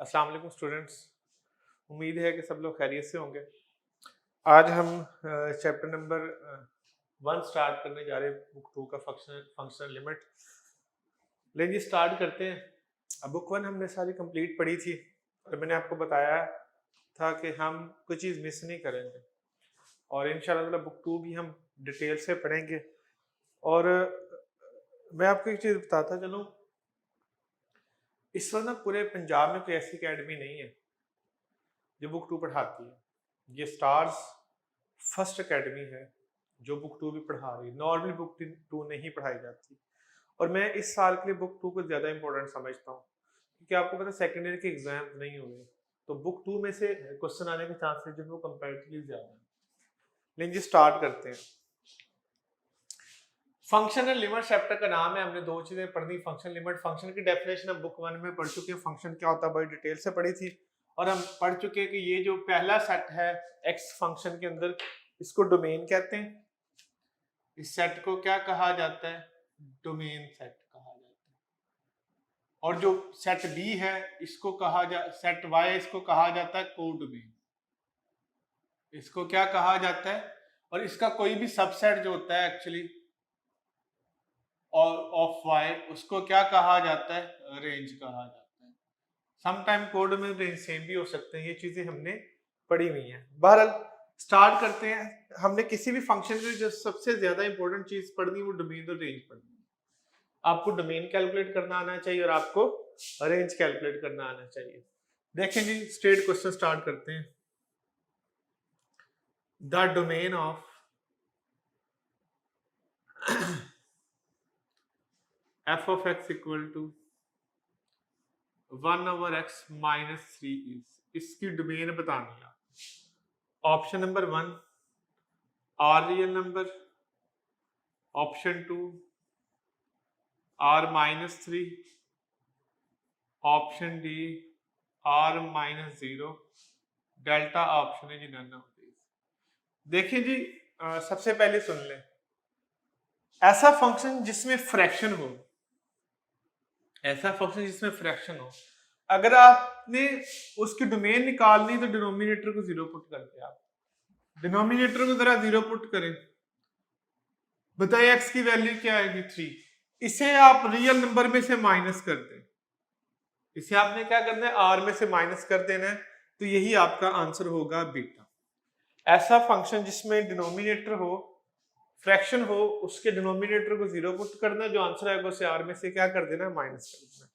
अस्सलाम वालेकुम स्टूडेंट्स। उम्मीद है कि सब लोग खैरियत से होंगे। आज हम चैप्टर नंबर 1 स्टार्ट करने जा रहे हैं, बुक 2 का फंक्शनल लिमिट। लेकिन स्टार्ट करते हैं। अब बुक 1 हमने सारी कंप्लीट पढ़ी थी और मैंने आपको बताया था कि हम कोई चीज़ मिस नहीं करेंगे और इंशाल्लाह बुक 2 भी हम डिटेल से पढ़ेंगे। और मैं आपको एक चीज़ बताता चलूँ, इस वक्त ना पूरे पंजाब में कोई ऐसी अकेडमी नहीं है जो बुक 2 पढ़ाती है। ये स्टार्स फर्स्ट एकेडमी है जो बुक 2 भी पढ़ा रही है। नॉर्मल बुक 2 नहीं पढ़ाई जाती और मैं इस साल के लिए बुक 2 को ज़्यादा इंपॉर्टेंट समझता हूँ क्योंकि आपको पता है सेकेंडरी के एग्जाम नहीं हुए, तो बुक 2 में से क्वेश्चन आने के चांसेस जो है वो कंपैरेटिवली ज़्यादा है। लेकिन जी स्टार्ट करते हैं। फंक्शनल लिमिट चैप्टर का नाम है। हमने दो चीजें पढ़नी, फंक्शन लिमिट, फंक्शन की डेफिनेशन हम बुक 1 में पढ़ चुके हैं, फंक्शन क्या होता है बड़ी डिटेल से पढ़ी थी। और हम पढ़ चुके हैं कि ये जो पहला सेट है एक्स फंक्शन के अंदर, इसको डोमेन कहते हैं। इस सेट को क्या कहा जाता है? डोमेन सेट कहा जाता है। और जो सेट बी है इसको सेट वाई, इसको कहा जाता है कोडोमेन। इसको क्या कहा जाता है? और इसका कोई भी सबसेट जो होता है एक्चुअली और ऑफ वाई, उसको क्या कहा जाता है? रेंज कहा जाता है। समटाइम कोड में रेंज सेम भी हो सकते हैं। ये चीजें हमने पढ़ी हुई हैं। बहरहाल स्टार्ट करते हैं। हमने किसी भी फंक्शन की जो सबसे ज्यादा इंपॉर्टेंट चीज पढ़नी वो डोमेन और रेंज पढ़नी है। आपको डोमेन कैलकुलेट करना आना चाहिए और आपको रेंज कैलकुलेट करना आना चाहिए। देखें जी, स्ट्रेट क्वेश्चन स्टार्ट करते हैं। The domain of f of x equal to 1/x minus 3 is, इसकी डोमेन बतानी है। Option number 1 R real number, option 2 r-3, option D r-0, delta option है जी नन ऑफ दीज। देखिए जी, सबसे पहले सुन लें, ऐसा फंक्शन जिसमें फ्रैक्शन हो, ऐसा फंक्शन जिसमें फ्रैक्शन हो, अगर आपने उसकी डोमेन निकालनी तो डिनोमिनेटर को 0 पुट करके आप डिनोमिनेटर को जरा 0 पुट करें। बताइए x की वैल्यू क्या आएगी? 3। इसे आप रियल नंबर में से माइनस कर दें। इसे आपने क्या करना है? r में से माइनस कर देना है, तो यही आपका आंसर होगा बीटा। ऐसा फंक्शन जिसमें डिनोमिनेटर हो, फ्रैक्शन हो, उसके डिनोमिनेटर को 0 पुट करना है, जो आंसर आएगा उसे r में से क्या कर देना है? माइनस कर देना है।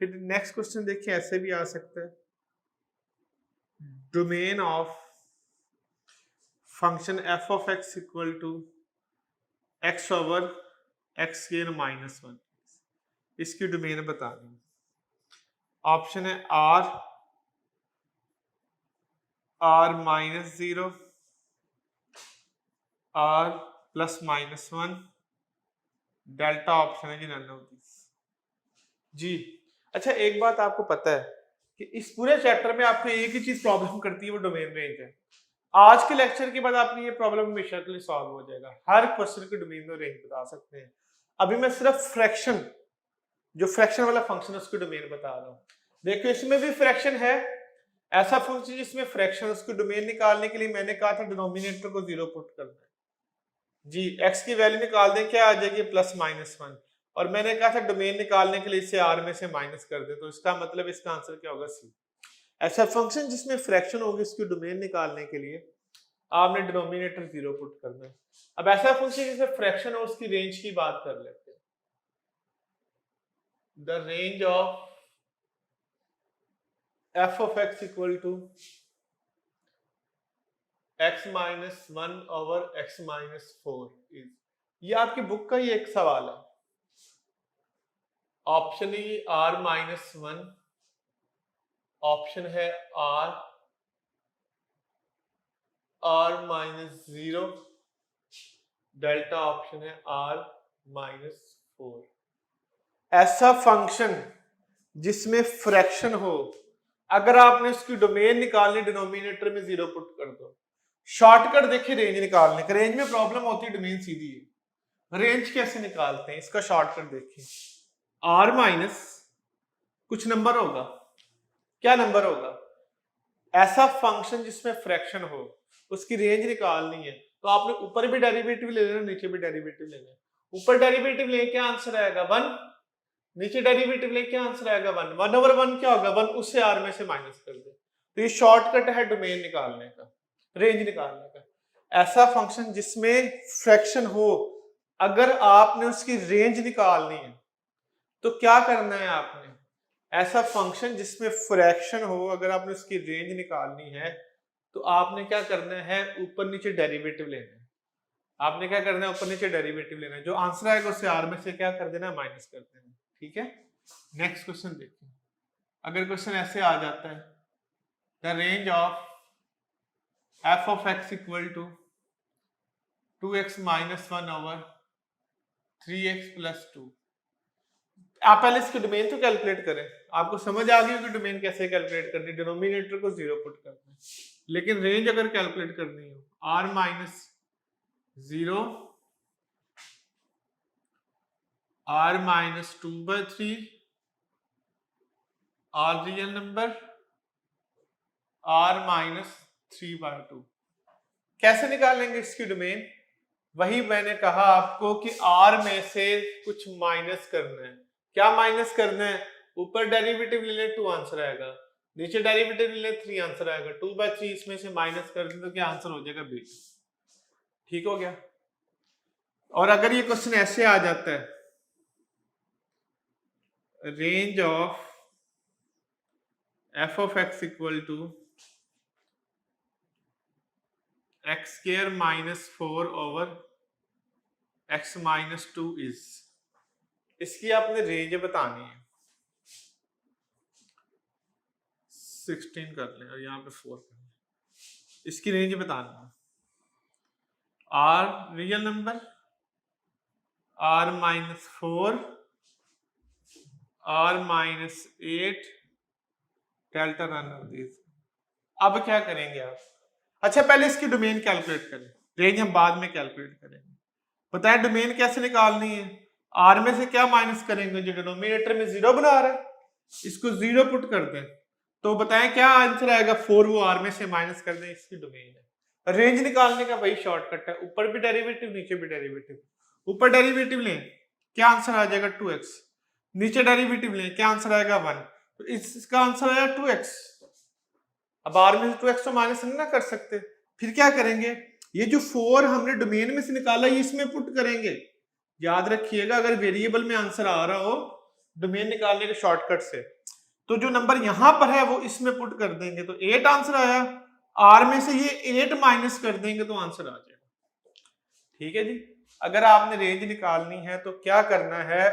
फिर नेक्स्ट क्वेश्चन देखिए, ऐसे भी आ सकता है। Domain of function f of x equal to x over x square minus 1, इसकी डोमेन बता दें। ऑप्शन है r-0, r plus minus 1, delta option है जी नन ऑफ दिस। जी अच्छा, एक बात आपको पता है कि इस पूरे चैप्टर में आपको एक ही चीज प्रॉब्लम करती है, वो डोमेन रेंज है। आज के लेक्चर के बाद आपकी ये प्रॉब्लम हमेशा के लिए सॉल्व हो जाएगा। हर क्वेश्चन की डोमेन और रेंज बता सकते हैं। अभी मैं सिर्फ फ्रैक्शन, जो फ्रैक्शन वाला फंक्शन है उसकी डोमेन बता रहा हूँ। देखो इसमें भी फ्रैक्शन है। ऐसा फंक्शन जिसमें फ्रैक्शन, उसकी डोमेन निकालने के लिए मैंने कहा था डिनोमिनेटर को 0 पुट करना है जी। x की वैल्यू निकाल दें, क्या आ जाएगी? Plus minus 1। और मैंने कहा था डोमेन निकालने के लिए इसे r में से माइनस कर दे, तो इसका मतलब इसका आंसर क्या होगा? सी। ऐसा फंक्शन जिसमें फ्रैक्शन होगी, उसकी डोमेन निकालने के लिए आपने डिनोमिनेटर 0 पुट करना है। अब ऐसा फंक्शन जिसमें फ्रैक्शन हो, उसकी रेंज की बात कर लेते हैं। The range of f of x equal to x minus 1 over x minus 4 is, ये आपकी बुक का ही एक सवाल है। ऑप्शन है r-1, ऑप्शन है r-0, डेल्टा ऑप्शन है r-4। ऐसा फंक्शन जिसमें फ्रैक्शन हो, अगर आपने उसकी डोमेन निकालनी, डिनोमिनेटर में 0 पुट कर दो। शॉर्टकट देखिए रेंज निकालने का। रेंज में प्रॉब्लम होती है, डोमेन सीधी है। रेंज कैसे निकालते हैं, इसका शॉर्टकट देखिए। r माइनस कुछ नंबर होगा, क्या नंबर होगा? ऐसा फंक्शन जिसमें फ्रैक्शन हो, उसकी रेंज निकालनी है तो आपने ऊपर भी डेरिवेटिव ले लेना, नीचे भी डेरिवेटिव लेना है। ऊपर डेरिवेटिव ले क्या आंसर आएगा 1, नीचे डेरिवेटिव ले क्या आंसर आएगा 1, 1/1 क्या होगा 1, उससे r में से माइनस कर दे। तो ये शॉर्टकट है डोमेन निकालने का, रेंज निकालने का। ऐसा फंक्शन जिसमें फ्रैक्शन हो, अगर आपने उसकी रेंज निकालनी है तो क्या करना है आपने? ऐसा फंक्शन जिसमें फ्रैक्शन हो, अगर आपने उसकी रेंज निकालनी है तो आपने क्या करना है? ऊपर नीचे डेरिवेटिव लेना है। आपने क्या करना है? ऊपर नीचे डेरिवेटिव लेना है। जो आंसर आएगा उससे r में से क्या कर देना? माइनस कर देना। ठीक है, नेक्स्ट क्वेश्चन देखिए। अगर क्वेश्चन ऐसे आ जाता है, the range of f of x equal to 2x minus 1 over 3x plus 2। आप पहले इसकी डोमेन तो कैलकुलेट करें। आपको समझ आ गई कि डोमेन कैसे कैलकुलेट करनी, डिनोमिनेटर को 0 पुट करना है। लेकिन रेंज अगर कैलकुलेट करनी हो, r minus 0, r minus 2/3, r real number, r minus 3/2। कैसे निकालेंगे इसकी डोमेन? वही मैंने कहा आपको कि r में से कुछ माइनस करना है। क्या माइनस करना है? ऊपर डेरिवेटिव ले ले 2 आंसर आएगा, नीचे डेरिवेटिव ले ले 3 आंसर आएगा। 2/3 इसमें से माइनस कर दें तो क्या आंसर हो जाएगा? b। ठीक हो गया। और अगर ये क्वेश्चन ऐसे आ जाता है, range of f of x equal to x square minus 4 over x minus 2 is, इसकी आपने रेंज बतानी है। 16 कर लें और यहाँ पे 4 कर लें। इसकी रेंज बतानी है। r real number, r minus 4, r minus 8, delta run of this. अब क्या करेंगे आप? अच्छा, पहले इसकी डोमेन कैलकुलेट करें, रेंज हम बाद में कैलकुलेट करेंगे। बताएं डोमेन कैसे निकालनी है? r में से क्या माइनस करेंगे? जो डिनोमिनेटर में 0 बना रहा है, इसको 0 पुट कर दें तो बताएं क्या आंसर आएगा? 4 वो r में से माइनस कर दें, इसकी डोमेन है। रेंज निकालने का वही शॉर्टकट है, ऊपर भी डेरिवेटिव नीचे भी डेरिवेटिव। ऊपर डेरिवेटिव लें, क्या आंसर आ जाएगा? 2x। नीचे डेरिवेटिव लें, क्या आंसर आएगा? 1। तो इसका आंसर आया 2x। अब r में से 2x तो माइनस नहीं ना कर सकते, फिर क्या करेंगे? ये जो 4 हमने डोमेन में से निकाला ये इसमें पुट करेंगे। याद रखिएगा, अगर वेरिएबल में आंसर आ रहा हो डोमेन निकालने के शॉर्टकट से, तो जो नंबर यहां पर है वो इसमें पुट कर देंगे। तो 8 आंसर आया, r में से ये 8 माइनस कर देंगे तो आंसर आ जाएगा। ठीक है जी। अगर आपने रेंज निकालनी है तो क्या करना है?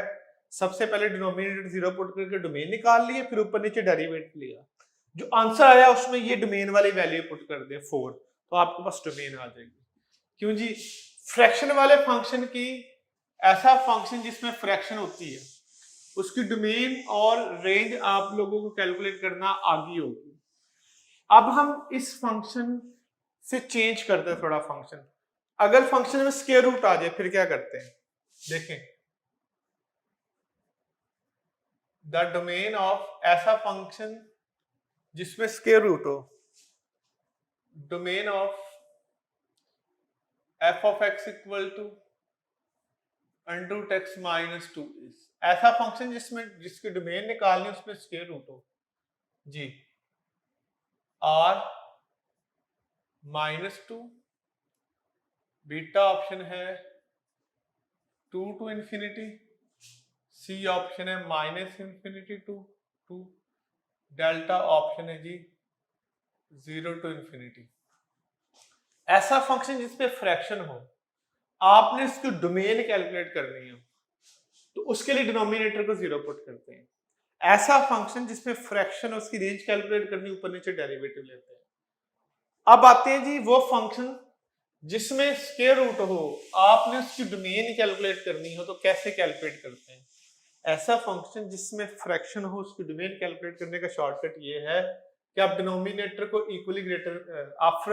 सबसे पहले डिनोमिनेटर 0 पुट करके डोमेन निकाल लिए, फिर ऊपर नीचे डेरिवेटिव लिया। जो आंसर आया उसमें ये डोमेन वाली वैल्यू पुट कर दे 4, तो आपके पास डोमेन आ जाएगी। क्यों जी? फ्रैक्शन वाले फंक्शन की, ऐसा फंक्शन जिसमें फ्रैक्शन होती है, उसकी डोमेन और रेंज आप लोगों को कैलकुलेट करना आगे होगी। अब हम इस फंक्शन से चेंज करते हैं थोड़ा फंक्शन। अगर फंक्शन में स्क्वायर रूट आ जाए फिर क्या करते हैं? देखें, द डोमेन ऑफ ऐसा फंक्शन जिसमें स्क्वायर रूट हो, domain of f of x equal to √x minus 2 is, ऐसा फंक्शन जिसकी डोमेन निकालनी उसमें स्क्वायर रूट हो जी। r माइनस 2, बीटा ऑप्शन है 2 to इंफिनिटी, c ऑप्शन है minus infinity to 2, delta option है जी 0 to इंफिनिटी। ऐसा फंक्शन जिसपे फ्रैक्शन हो, आपने इसकी डोमेन कैलकुलेट करनी है तो उसके लिए डिनोमिनेटर को 0 पुट करते हैं। ऐसा फंक्शन जिसमें फ्रैक्शन है उसकी रेंज कैलकुलेट करनी, ऊपर नीचे डेरिवेटिव लेते हैं। अब आते हैं जी वो फंक्शन जिसमें स्क्वायर रूट हो, आपने उसकी डोमेन कैलकुलेट करनी हो तो कैसे कैलकुलेट करते हैं? ऐसा फंक्शन जिसमें फ्रैक्शन हो उसकी डोमेन कैलकुलेट करने का शॉर्टकट ये है कि आप डिनोमिनेटर को इक्वली ग्रेटर, आप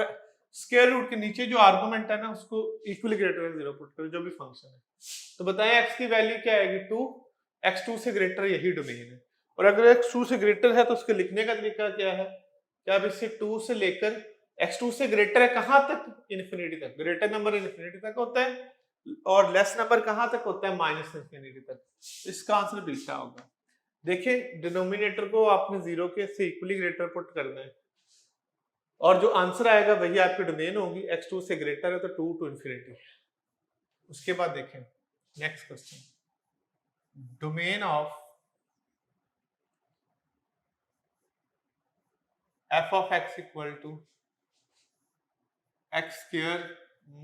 स्क्वायर रूट के नीचे जो आर्गुमेंट है ना उसको इक्वली ग्रेटर देन 0 पुट करो, जो भी फंक्शन है। तो बताएं x की वैल्यू क्या आएगी? 2, x 2 से ग्रेटर, यही डोमेन है। और अगर x2 से ग्रेटर है तो उसके लिखने का तरीका क्या है कि आप इसे 2 से लेकर x2 से ग्रेटर है कहां तक, इन्फिनिटी तक। ग्रेटर नंबर इन्फिनिटी तक होता है और लेस नंबर कहां तक होता है, माइनस इन्फिनिटी तक। इसका आंसर बीटा होगा। देखिए डिनोमिनेटर को आपने जीरो के से इक्वली ग्रेटर पुट करना है और जो आंसर आएगा वही आपकी डोमेन होगी। x2 से ग्रेटर है तो 2 टू इन्फिनिटी। उसके बाद देखें next question, domain of f of x equal to x square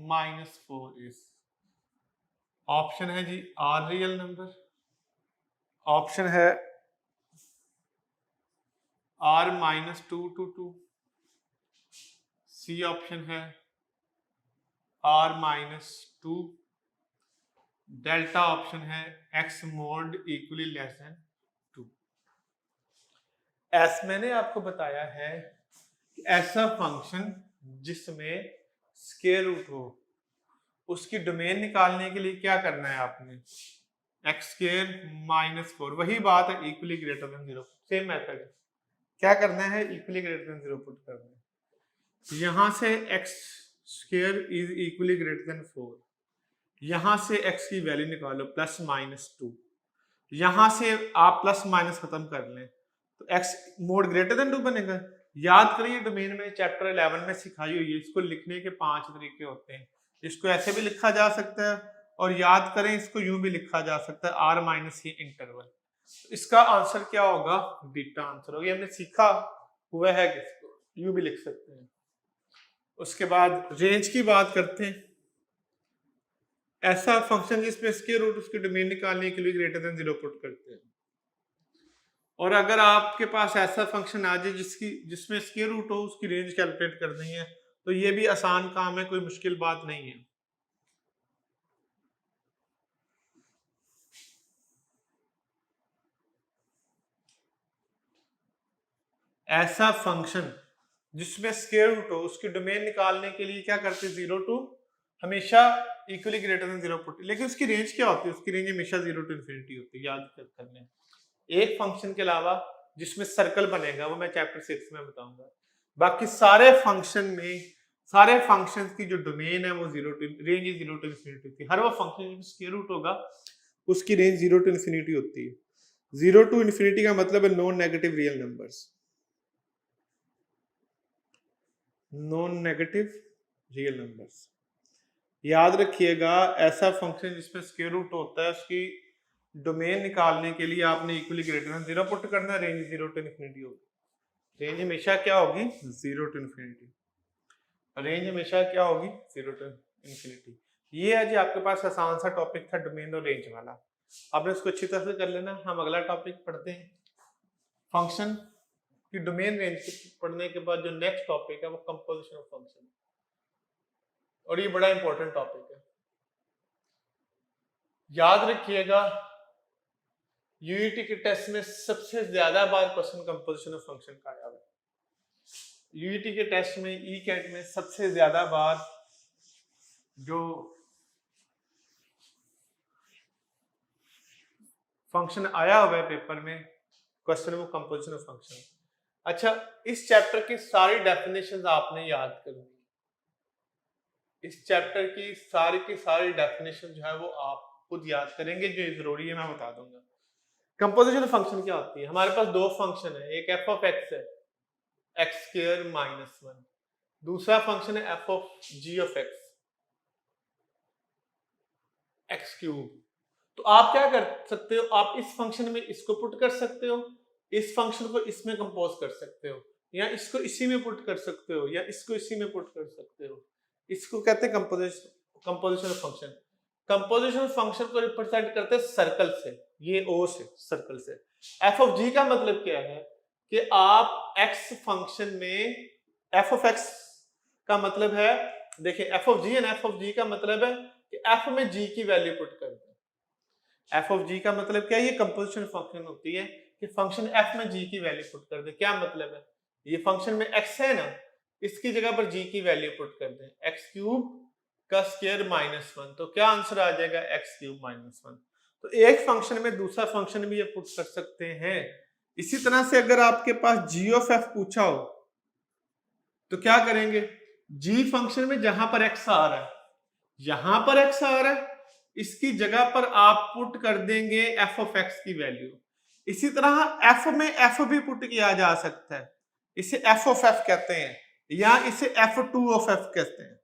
minus 4 is, option है जी r रियल नंबर, ऑप्शन है r minus 2 to 2, C option है r माइनस 2, डेल्टा ऑप्शन है x mod equally less than 2। ऐसा मैंने आपको बताया है कि ऐसा फंक्शन जिसमें स्क्वायर रूट हो उसकी डोमेन निकालने के लिए क्या करना है आपने, एक्स स्क्वायर माइनस 4, वही बात है equally greater than 0, same method है। क्या करना है, इक्वली ग्रेटर देन 0 पुट करना है। यहां से x square is equally greater than 4, यहां से एक्स की वैल्यू निकालो प्लस माइनस 2, यहां से आप प्लस माइनस खत्म कर लें तो एक्स मोड ग्रेटर देन 2 बनेगा। याद करिए डोमेन में चैप्टर 11 में सिखाई हुई है, इसको लिखने के 5 तरीके होते हैं। इसको ऐसे भी लिखा जा सकता है और याद करें इसको यूं भी लिखा जा सकता है आर माइनस ही इंटरवल। इसका आंसर क्या होगा, बीटा आंसर होगा। ये हमने सीखा हुआ है कि इसको यूं भी लिख सकते हैं। उसके बाद रेंज की बात करते हैं, ऐसा फंक्शन जिसमें स्क्वायर रूट उसकी डोमेन निकालने के लिए ग्रेटर देन 0 पुट करते हैं। और अगर आपके पास ऐसा फंक्शन आ जाए जिसमें स्क्वायर रूट हो उसकी रेंज कैलकुलेट करनी है तो ये भी आसान काम है, कोई मुश्किल बात नहीं है। ऐसा फंक्शन जिसमें स्क्वायर रूट हो उसकी डोमेन निकालने के लिए क्या करते हैं, 0 टू हमेशा इक्वली ग्रेटर देन 0 पुट, लेकिन उसकी रेंज क्या होती है, उसकी रेंज हमेशा 0 टू इन्फिनिटी होती है। याद करने एक फंक्शन के अलावा जिसमें सर्कल बनेगा वो मैं चैप्टर 6 में बताऊंगा। बाकी सारे फंक्शंस की जो डोमेन है वो रेंज 0 टू इन्फिनिटी होती है। हर वो फंक्शन जिसमें स्क्वायर रूट होगा उसकी रेंज 0 टू इन्फिनिटी होती है। 0 टू इन्फिनिटी का मतलब है non negative real numbers, non negative real numbers. याद रखिएगा ऐसा फंक्शन जिसमें स्क्वायर रूट होता है उसकी डोमेन निकालने के लिए आपने इक्वली ग्रेटर देन 0 पुट करना है, रेंज 0 टू इन्फिनिटी होगी। रेंज हमेशा क्या होगी, 0 टू इन्फिनिटी। रेंज हमेशा क्या होगी, 0 टू इन्फिनिटी। ये है जी आपके पास आसान सा टॉपिक था डोमेन और रेंज वाला, आपने इसको अच्छी तरह से कर लेना। हम अगला टॉपिक पढ़ते हैं, फंक्शन की डोमेन रेंज पढ़ने के बाद जो नेक्स्ट टॉपिक है वो कंपोजिशन ऑफ फंक्शन, और ये बड़ा इंपॉर्टेंट टॉपिक है। याद रखिएगा यूईटी के टेस्ट में सबसे ज्यादा बार क्वेश्चन कंपोजिशन ऑफ फंक्शन का आया है। यूईटी के टेस्ट में ई कैट में सबसे ज्यादा बार जो फंक्शन आया हुआ है पेपर में क्वेश्चन वो कंपोजिशन ऑफ फंक्शन। अच्छा, इस चैप्टर की सारी डेफिनेशंस आपने याद करनी, इस चैप्टर की सारी डेफिनेशन जो है वो आप खुद याद करेंगे, जो जरूरी है मैं बता दूंगा। कंपोजिशन ऑफ फंक्शन क्या होती है, हमारे पास दो फंक्शन है, एक एफ ऑफ एक्स है एक्स स्क्वायर माइनस 1, दूसरा फंक्शन है f of g of x x cube. तो आप क्या कर सकते हो, आप इस फंक्शन में इसको पुट कर सकते हो, इस फंक्शन को इसमें कंपोज कर सकते हो, या इसको इसी में पुट कर सकते हो, या इसको इसी में पुट कर सकते हो। इसको कहते हैं composition of function. Composition of function को रिप्रेजेंट करते हैं सर्कल से, ये ओ से, सर्कल से। एफ ऑफ जी का मतलब क्या है कि आप एक्स फंक्शन में एफ ऑफ एक्स का मतलब है, देखिए f of g and f of g का मतलब है कि एफ में जी की वैल्यू पुट कर दें। एफ ऑफ जी का मतलब क्या है, ये कंपोजिशन फंक्शन होती है कि फंक्शन एफ में जी की वैल्यू पुट कर दे। क्या मतलब है, ये फंक्शन में एक्स है ना, इसकी जगह पर जी की वैल्यू पुट कर दें, एक्स क्यूब का स्क्वायर माइनस 1, तो क्या आंसर आ जाएगा, एक्स क्यूब माइनस 1। तो एक फंक्शन में दूसरा फंक्शन भी ये पुट कर सकते हैं, इसी तरह से अगर आपके पास जी ऑफ एफ पूछा हो तो क्या करेंगे, जी फंक्शन में जहां पर एक्स आ रहा है, यहां पर एक्स आ रहा है, इसकी जगह पर आप पुट कर देंगे एफ ऑफ एक्स की वैल्यू। इसी तरह एफ में एफ भी पुट किया जा सकता है, इसे एफ ऑफ एफ कहते हैं या इसे एफ टू ऑफ एफ कहते हैं।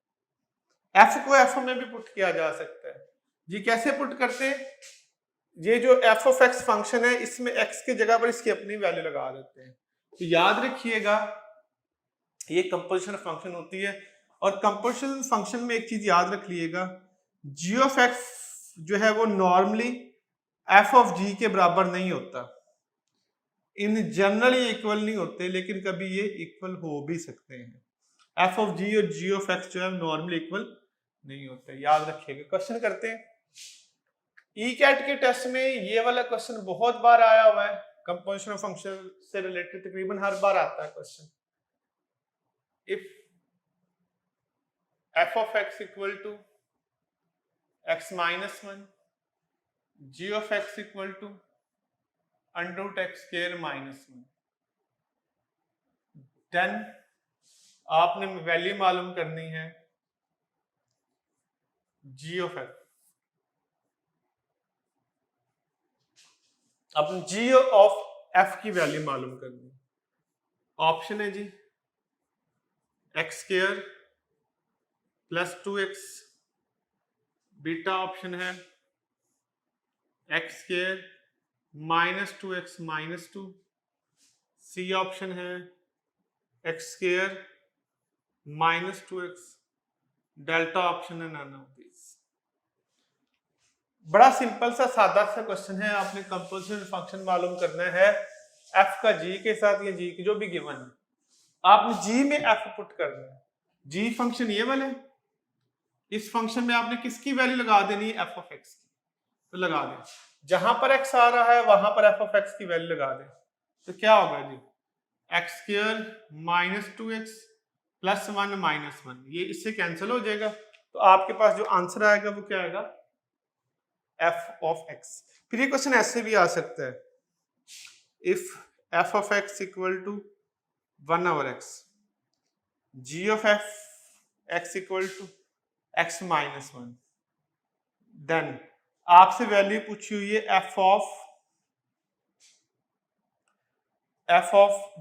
एफ को एफ में भी पुट किया जा सकता है जी। कैसे पुट करते हैं, ये जो एफ ऑफ एक्स फंक्शन है इसमें एक्स की जगह पर इसकी अपनी वैल्यू लगा देते हैं। तो याद रखिएगा ये कंपोजिशन फंक्शन होती है। और कंपोजिशन फंक्शन में एक चीज याद रख लीजिएगा, जी ऑफ एक्स जो है वो नॉर्मली एफ ऑफ जी के बराबर नहीं होता। इन जनरल ये इक्वल नहीं होते, लेकिन कभी ये इक्वल हो भी सकते हैं। एफ ऑफ जी और जी ऑफ एक्स जो है नॉर्मली इक्वल नहीं होते, याद रखिएगा। क्वेश्चन करते हैं। ई कैट के टेस्ट में ये वाला क्वेश्चन बहुत बार आया हुआ है, कंपोजिशन फंक्शन से रिलेटेड तकरीबन हर बार आता है question. If f of x equal to x minus one, g of x equal to under root x square minus one, then आपने वैल्यू मालूम करनी है जी ऑफ एक्स। अपने जी ऑफ एफ की वैल्यू मालूम करनी है। ऑप्शन है जी x square plus 2x, beta option है x square minus 2x minus 2, C option है x square minus 2x, delta option है नन ऑफ दिस। बड़ा सिंपल सा सादा सा क्वेश्चन है। आपने कंपोजिशन फंक्शन मालूम करना है एफ का जी के साथ या जी की जो भी गिवन है, आपने जी में एफ पुट करना है। जी फंक्शन ये वाले, इस फंक्शन में आपने किसकी वैल्यू लगा देनी है, एफ ऑफ एक्स की। तो लगा दें, जहां पर एक्स आ रहा है वहां पर एफ ऑफ एक्स की वैल्यू लगा दें। तो क्या होगा जी, x square minus 2x plus 1 minus 1, ये इससे कैंसिल हो जाएगा। तो आपके पास जो आंसर आएगा वो क्या आएगा, एफ ऑफ एक्स। फिर ये क्वेश्चन ऐसे भी आ सकता है, if f of x equal to 1 over x, g of f x equal to x minus 1, then आपसे वैल्यू पूछी हुई है f of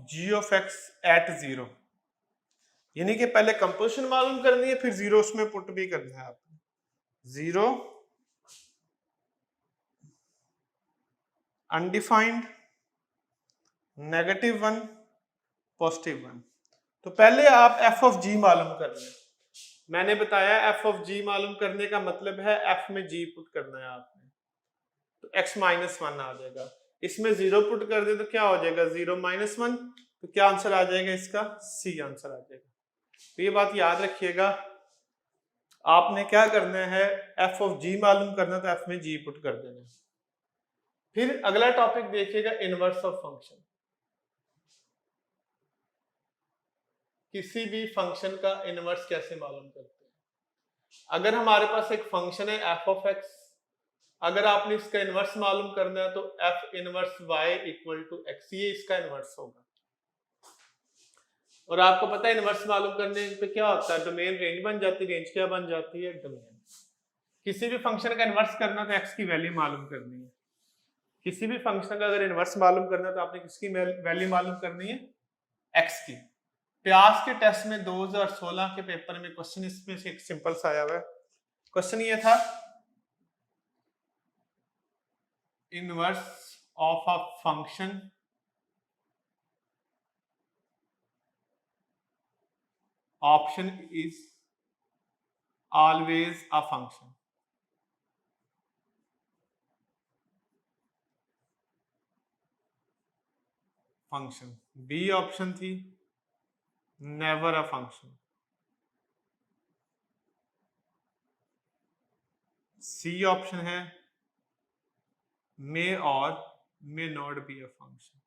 g of x at 0, यानी कि पहले कंपोजिशन मालूम करनी है, फिर 0 उसमें पुट भी करना है आपने। 0 अनडिफाइंड, -1, +1। तो पहले आप एफ ऑफ जी मालूम कर लें। मैंने बताया एफ ऑफ जी मालूम करने का मतलब है एफ में जी पुट करना है आपने। तो x माइनस 1 आ जाएगा, इसमें 0 पुट कर दे तो क्या हो जाएगा 0 माइनस 1, तो क्या आंसर आ जाएगा इसका, सी आंसर आ जाएगा। तो ये बात याद रखिएगा, आपने क्या करना है, एफ ऑफ जी मालूम करना तो एफ में जी पुट कर देना। फिर अगला टॉपिक देखिएगा, इनवर्स ऑफ फंक्शन। किसी भी फंक्शन का इनवर्स कैसे मालूम करते हैं। अगर हमारे पास एक फंक्शन है एफ ऑफ एक्स, अगर आपने इसका इनवर्स मालूम करना है तो f inverse y equal to x, ये इसका इनवर्स होगा। और आपको पता है इनवर्स मालूम करने पे क्या होता है, डोमेन रेंज बन जाती है। रेंज क्या बन जाती है, डोमेन। किसी भी फंक्शन का इनवर्स करना तो एक्स की वैल्यू मालूम करनी है। किसी भी फंक्शन का अगर इनवर्स मालूम करना तो आपने किसकी वैल्यू मालूम करनी है, एक्स की। प्यास के टेस्ट में 2016 के पेपर में क्वेश्चन इसमें से एक सिंपल सा आया हुआ है। क्वेश्चन ये था, inverse of a function option is always a function. Function B option थी never a function, C option है मे और may not be a function.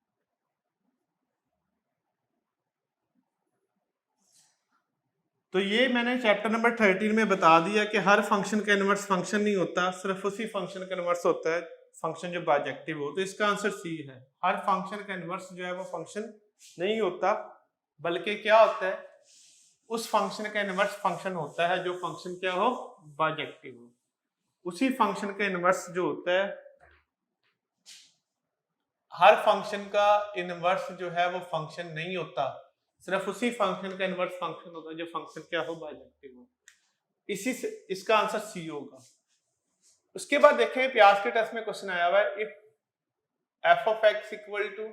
तो ये मैंने चैप्टर नंबर 13 में बता दिया कि हर फंक्शन का इनवर्स फंक्शन नहीं होता, सिर्फ उसी फंक्शन का इनवर्स होता है फंक्शन जो बाइजेक्टिव हो, तो इसका आंसर सी है। हर फंक्शन का इनवर्स जो है वो फंक्शन नहीं होता, बल्कि क्या होता है, उस फंक्शन का इनवर्स फंक्शन होता है जो फंक्शन क्या हो, बाइजेक्टिव हो। उसी फंक्शन का इनवर्स जो होता है, हर फंक्शन का इनवर्स जो है वो फंक्शन नहीं होता, सिर्फ उसी फंक्शन का इनवर्स फंक्शन होता है जो फंक्शन क्या हो, बाइजेक्टिव हो। इसी से इसका आंसर सी होगा। उसके बाद देखें प्यास के टेस्ट में क्वेश्चन आया हुआ है, if f of x equal to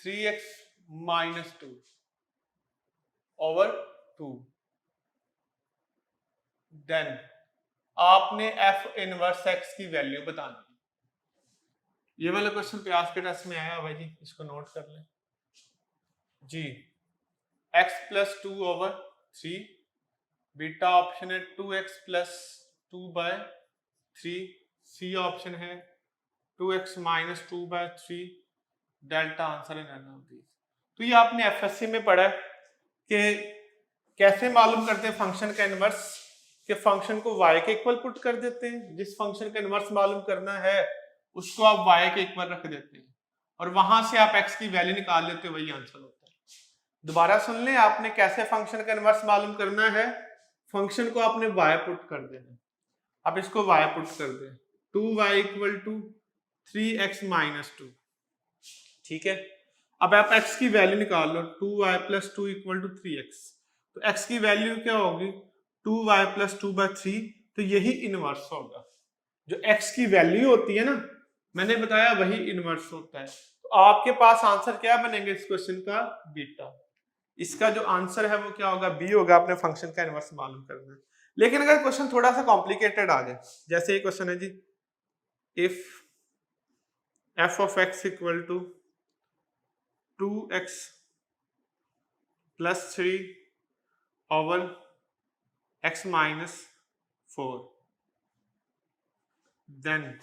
3x minus 2 over 2, then आपने एफ इनवर्स एक्स की वैल्यू बतानी। ये वाला क्वेश्चन प्यास के टेस्ट में आया हुआ है जी, इसको नोट कर लें जी। x plus 2 over 3, beta option है 2x plus 2 by 3, C option है 2x minus 2 by 3, delta answer है नन ऑफ दीस। तो ये आपने एफएससी में पढ़ा है कि कैसे मालूम करते हैं फंक्शन का इनवर्स, कि फंक्शन को y के इक्वल पुट कर देते हैं, जिस फंक्शन का इनवर्स मालूम करना है उसको आप y के इक्वल रख देते हैं और वहां से आप x की वैल्यू निकाल लेते हो, वही आंसर होता है। दोबारा सुन लें, आपने कैसे फंक्शन का इनवर्स मालूम करना है, फंक्शन को आपने y पुट कर देना, आप इसको y पुट कर दें, 2y equal to 3x minus 2, ठीक है। अब आप x की वैल्यू निकाल लो, 2y plus 2 equal to 3x, तो x की वैल्यू क्या होगी, 2y प्लस 2 बाय 3, तो यही इनवर्स होगा। जो x की वैल्यू होती है ना, मैंने बताया वही इनवर्स होता है। तो आपके पास आंसर क्या बनेंगे इस क्वेश्चन का, बीटा। इसका जो आंसर है वो क्या होगा, बी होगा। आपने फंक्शन का इनवर्स मालूम करना है। लेकिन अगर क्वेश्चन थोड़ा सा कॉम्प्लिकेटेड आ जाए, जैसे ये क्वेश्चन है जी, if f of x equal to 2x plus 3 over x minus 4, then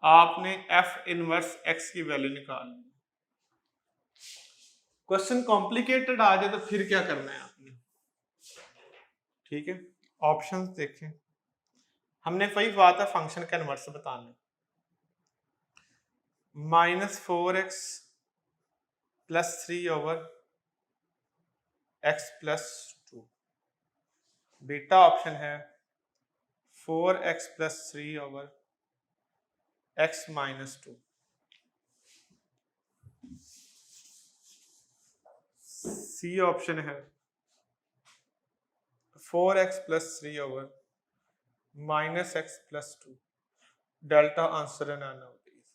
आपने f इनवर्स x की वैल्यू निकालनी। क्वेश्चन कॉम्प्लिकेटेड आ जाए तो फिर क्या करना है आपने, ठीक है। ऑप्शंस देखें, हमने वही बात है फंक्शन का इनवर्स बताना, -4x plus 3 over x plus 2, beta option है 4x plus 3 over x minus 2, C option है 4x plus 3 over minus x plus 2, delta answer है नन ऑफ दीस।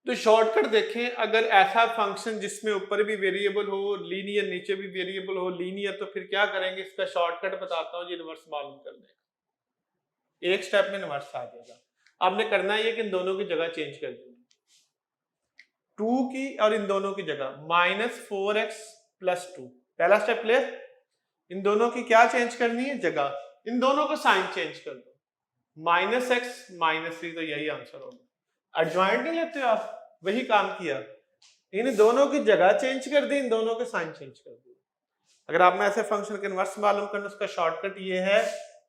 तो शॉर्टकट देखें, अगर ऐसा फंक्शन जिसमें ऊपर भी वेरिएबल हो, लीनियर नीचे भी वेरिएबल हो, लीनियर, तो फिर क्या करेंगे, इसका शॉर्टकट बताता हूं जी, इनवर्स मालूम करने का। एक स्टेप में इनवर्स आ जाएगा। आपने करना है ये कि इन दोनों की जगह चेंज कर देंगे, 2 की और इन दोनों की जगह -4x प्लस 2, पहला स्टेप क्लियर। इन दोनों की क्या चेंज करनी है, जगह। इन दोनों को साइन चेंज कर दो, -x माइनस 3, तो यही आंसर होगा। एडजॉइंट नहीं लेते हो आप, वही काम किया, इन दोनों की जगह चेंज कर दी, इन दोनों के साइन चेंज कर दिए। अगर आपने ऐसे फंक्शन के इनवर्स मालूम करना, उसका शॉर्टकट ये है,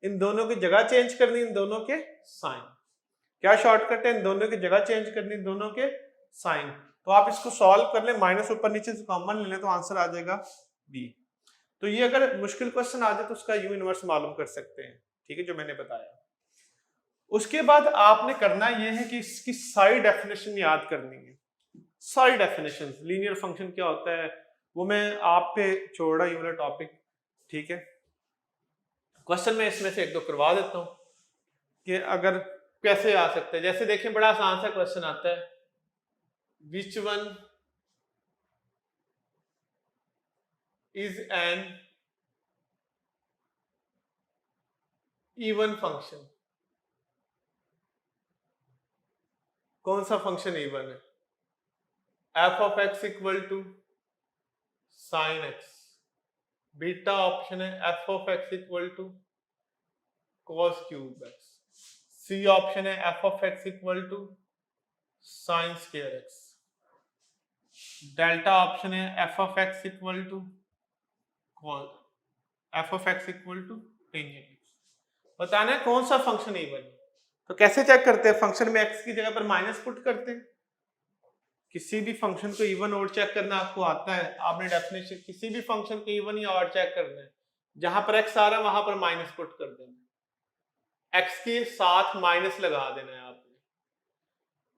इन दोनों की जगह चेंज करनी, इन दोनों के साइन। क्या शॉर्टकट है, इन दोनों की जगह चेंज करनी, इन दोनों के साइन। तो आप इसको सॉल्व कर ले, माइनस ऊपर नीचे से कॉमन ले ले, तो आंसर आ जाएगा बी। तो ये अगर मुश्किल क्वेश्चन आ जाए तो उसका यू इनवर्स मालूम कर सकते हैं, ठीक है, जो मैंने बताया। उसके बाद आपने करना ये है कि इसकी सारी डेफिनेशन याद करनी है। सारी डेफिनेशन, लीनियर फंक्शन क्या होता है वो मैं आप पे छोड़ रहा हूं, ये वाला टॉपिक, ठीक है। क्वेश्चन में इसमें से एक दो करवा देता हूं कि अगर कैसे आ सकते हैं। जैसे देखें, बड़ा आसान सा क्वेश्चन आता है, which one is an even function. कौन सा फंक्शन इवन है, f of x equal to sine x, beta option है f of x equal to cos cube x, C option है f of x equal to sine square x, delta option है f of x equal to f of x equal to tangent x. बताना है कौन सा function even है। तो कैसे check करते हैं? फंक्शन में एक्स की जगह पर माइनस पुट करते हैं। किसी भी फंक्शन को इवन ऑड चेक करना आपको आता है, आपने डेफिनेशन किसी भी फंक्शन को इवन या ऑड चेक करना है, जहां पर एक्स आ रहा है वहां पर माइनस पुट कर देना, एक्स के साथ माइनस लगा देना है आपने।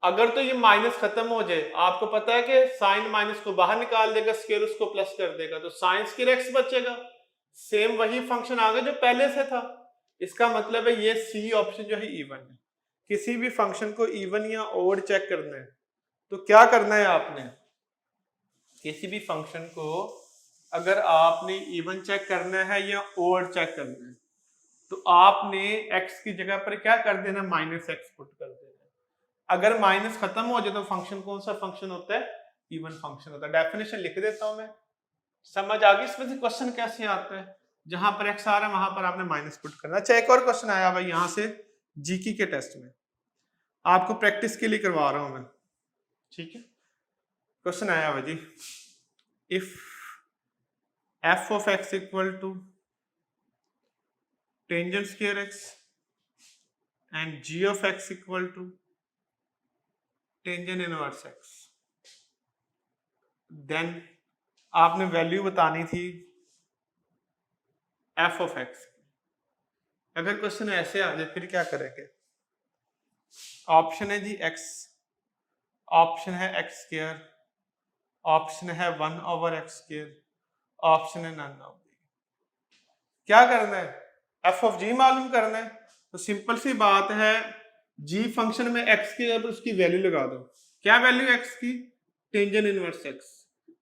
अगर तो ये माइनस खत्म हो जाए, आपको पता है कि साइन माइनस को बाहर निकाल देगा, स्क्वायर उसको प्लस कर देगा, तो साइन स्क्वायर एक्स बचेगा, सेम वही फंक्शन आ गया जो पहले से था। इसका मतलब है ये सी ऑप्शन जो है इवन है। किसी भी फंक्शन को इवन या ऑड चेक करना है तो क्या करना है आपने? किसी भी फंक्शन को अगर आपने इवन चेक करना है या ऑड चेक करना है तो आपने एक्स की जगह पर क्या कर देना? माइनस एक्स पुट कर देना। अगर माइनस खत्म हो जाए तो फंक्शन कौन सा फंक्शन होता है? इवन फंक्शन होता है। डेफिनेशन लिख देता हूं मैं, समझ आ गई इसमें से क्वेश्चन कैसे आता है? जहां पर एक्स आ रहा है वहां पर आपने माइनस पुट करना। अच्छा, एक और क्वेश्चन आया भाई यहां से जीके के टेस्ट में, आपको प्रैक्टिस के लिए करवा रहा हूं मैं, ठीक है? क्वेश्चन आया भाई जी, if f of x equal to tangent square x and g of x equal to tangent inverse x, then आपने वैल्यू बतानी थी एफ ऑफ एक्स। अगर क्वेश्चन ऐसे आ जाए फिर क्या करेंगे? ऑप्शन है जी एक्स, ऑप्शन है एक्स स्क्वायर, ऑप्शन है 1/x स्क्वायर, ऑप्शन है नन ऑफ दी। क्या करना है? एफ ऑफ जी मालूम करना है। तो सिंपल सी बात है, जी फंक्शन में एक्स की जगह उसकी वैल्यू लगा दो। क्या वैल्यू एक्स की? टेंजेंट इनवर्स एक्स,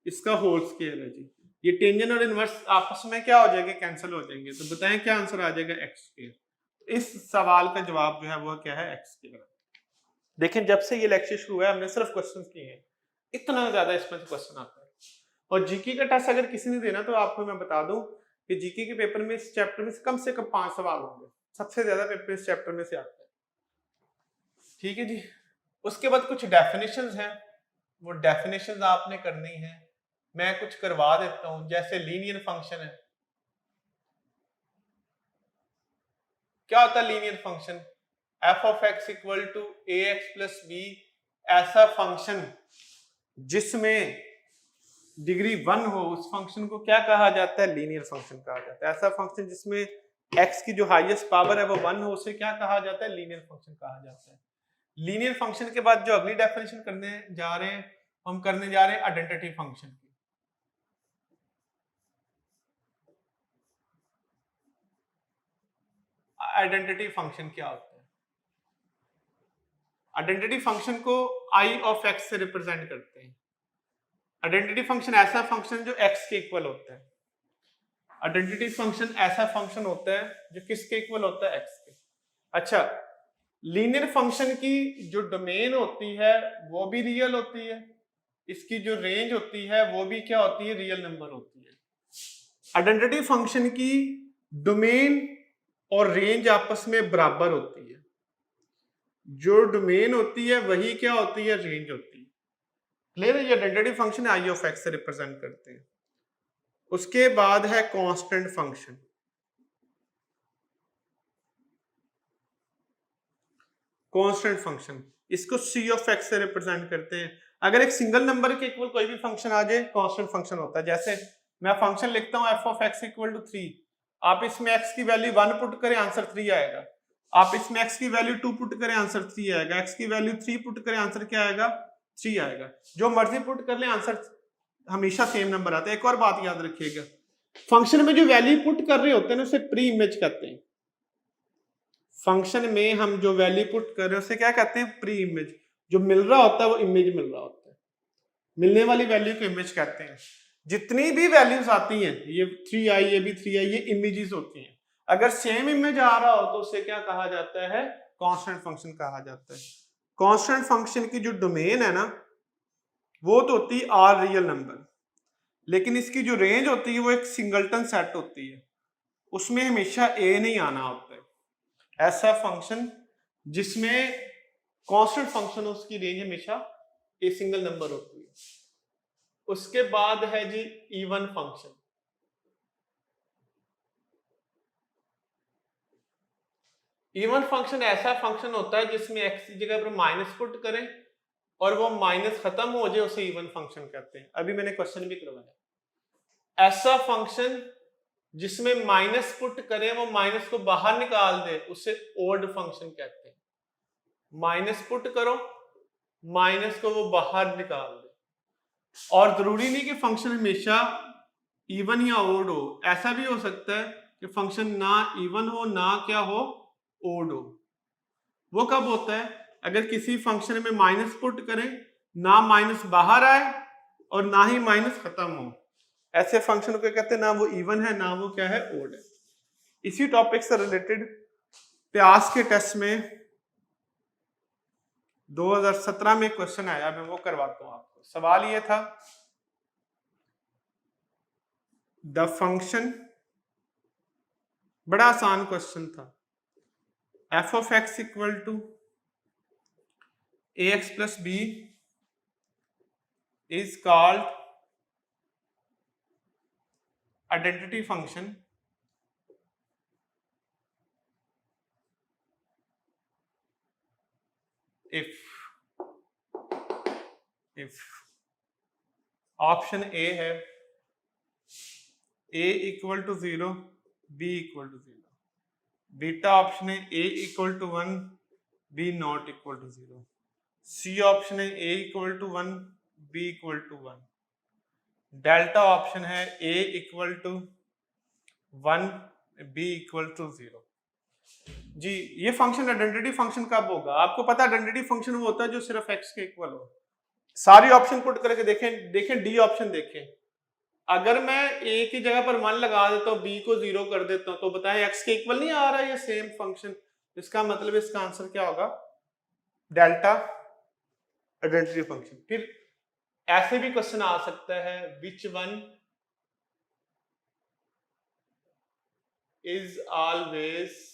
इसका होल स्क्वायर है जी। ये टेंजेंट और इनवर्स आपस में क्या हो जाएंगे? कैंसिल हो जाएंगे। तो बताएं क्या आंसर आ जाएगा? X square. इस सवाल का जवाब जो है वो क्या है? X square. देखें, जब से ये लेक्चर शुरू हुआ है हमने सिर्फ क्वेश्चंस किए हैं, इतना ज्यादा इसमें से क्वेश्चन आता है। और जीके का टेस्ट अगर किसी ने देना तो आपको मैं बता दूं कि जीके के पेपर में इस चैप्टर में से कम 5 सवाल होंगे। सबसे ज्यादा पेपर इस चैप्टर में से आता है, ठीक है जी। उसके बाद कुछ डेफिनेशंस हैं, वो डेफिनेशंस आपने करनी है। मैं कुछ करवा देता हूं, जैसे लीनियर फंक्शन है। क्या होता है linear function? F of x equal to a x plus b, ऐसा फंक्शन जिसमें डिग्री 1 हो, उस फंक्शन को क्या कहा जाता है? लीनियर फंक्शन कहा जाता है। ऐसा फंक्शन जिसमें x की जो हाईएस्ट पावर है वो 1 हो, उसे क्या कहा जाता है? लीनियर फंक्शन कहा जाता है। लीनियर फंक्शन के बाद जो अगली डेफिनेशन करने जा रहे हैं, हम करने जा रहे हैं आइडेंटिटी फंक्शन की। आइडेंटिटी फंक्शन क्या होता है? आइडेंटिटी फंक्शन को आई ऑफ एक्स से रिप्रेजेंट करते हैं। आइडेंटिटी फंक्शन ऐसा फंक्शन जो x के इक्वल होता है। आइडेंटिटी फंक्शन ऐसा फंक्शन होता है जो किसके इक्वल होता है? x के। अच्छा, लीनियर फंक्शन की जो डोमेन होती है वो भी रियल होती है, इसकी जो रेंज होती है वो भी क्या होती है? रियल नंबर होती है। आइडेंटिटी फंक्शन की डोमेन और रेंज आपस में बराबर होती है। जो डोमेन होती है वही क्या होती है? रेंज होती है। क्लियर है? ये identity function I of x से रिप्रेजेंट करते हैं। उसके बाद है कांस्टेंट फंक्शन। कांस्टेंट फंक्शन इसको सी ऑफ एक्स से रिप्रेजेंट करते हैं। अगर एक सिंगल नंबर के इक्वल कोई भी फंक्शन आ जाए, कांस्टेंट फंक्शन होता है। जैसे मैं फंक्शन लिखता हूं f of x equal to 3, आप इसमें एक्स की वैल्यू 1 पुट करें, आंसर 3 आएगा। आप इसमें एक्स की वैल्यू 2 पुट करें, आंसर 3 आएगा। एक्स की वैल्यू 3 पुट करें, आंसर क्या आएगा? 3 आएगा। जो मर्जी पुट कर ले, आंसर हमेशा सेम नंबर आता है। एक और बात याद रखिएगा, फंक्शन में जो वैल्यू पुट कर रहे होते हैं उसे प्री इमेज कहते हैं। फंक्शन में हम जो वैल्यू पुट कर रहे हैं उसे क्या कहते हैं? Pre image. जो मिल रहा होता है वो इमेज मिल रहा होता है, मिलने वाली वैल्यू को इमेज कहते हैं। जितनी भी वैल्यूज आती हैं, ये 3i, ये भी 3i, ये इमेजेस होती हैं। अगर सेम इमेज आ रहा हो तो उसे क्या कहा जाता है? कांस्टेंट फंक्शन कहा जाता है। कांस्टेंट फंक्शन की जो डोमेन है ना, वो तो होती है आर रियल नंबर, लेकिन इसकी जो रेंज होती है वो एक सिंगलटन सेट होती है, उसमें हमेशा ए नहीं आना होता है। ऐसा फंक्शन जिसमें कांस्टेंट फंक्शन हो, उसकी रेंज हमेशा ए सिंगल नंबर होती है। उसके बाद है जी इवन फंक्शन। इवन फंक्शन ऐसा फंक्शन होता है जिसमें x की जगह पर माइनस पुट करें और वो माइनस खत्म हो जाए, उसे इवन फंक्शन कहते हैं। अभी मैंने क्वेश्चन भी करवाया। ऐसा फंक्शन जिसमें माइनस पुट करें वो माइनस को बाहर निकाल दे, उसे ओड फंक्शन कहते हैं। माइनस पुट करो, माइनस को वो बाहर निकाल दे। और जरूरी नहीं कि फंक्शन हमेशा इवन या ओड हो, ऐसा भी हो सकता है कि फंक्शन ना इवन हो ना क्या हो, ओड हो। वो कब होता है? अगर किसी फंक्शन में माइनस पुट करें, ना माइनस बाहर आए और ना ही माइनस खत्म हो, ऐसे फंक्शन को कहते हैं ना वो इवन है ना वो क्या है, ओड है। इसी टॉपिक से रिलेटेड प्यास के टेस्ट में 2017 में क्वेश्चन आया, मैं वो करवाता हूं आपको। सवाल ये था, द फंक्शन, बड़ा आसान क्वेश्चन था, f of x equal to a x plus b is called identity function if option A है a equal to 0, b equal to 0, beta option है a equal to 1, b not equal to 0, C option है a equal to 1, b equal to 1, delta option है a equal to 1, b equal to 0। जी, ये function identity function कब होगा? आपको पता है आइडेंटिटी फंक्शन वो होता है जो सिर्फ x के इक्वल हो। सारी ऑप्शन पुट करके देखें डी ऑप्शन देखें। अगर मैं a की जगह पर 1 लगा देता हूँ, b को 0 कर देता हूँ, तो बताएं x के इक्वल नहीं आ रहा है ये सेम फंक्शन? इसका मतलब इसका आंसर क्या होगा? Delta identity function. फिर ऐसे भी क्वेश्चन आ सकता है, which one is always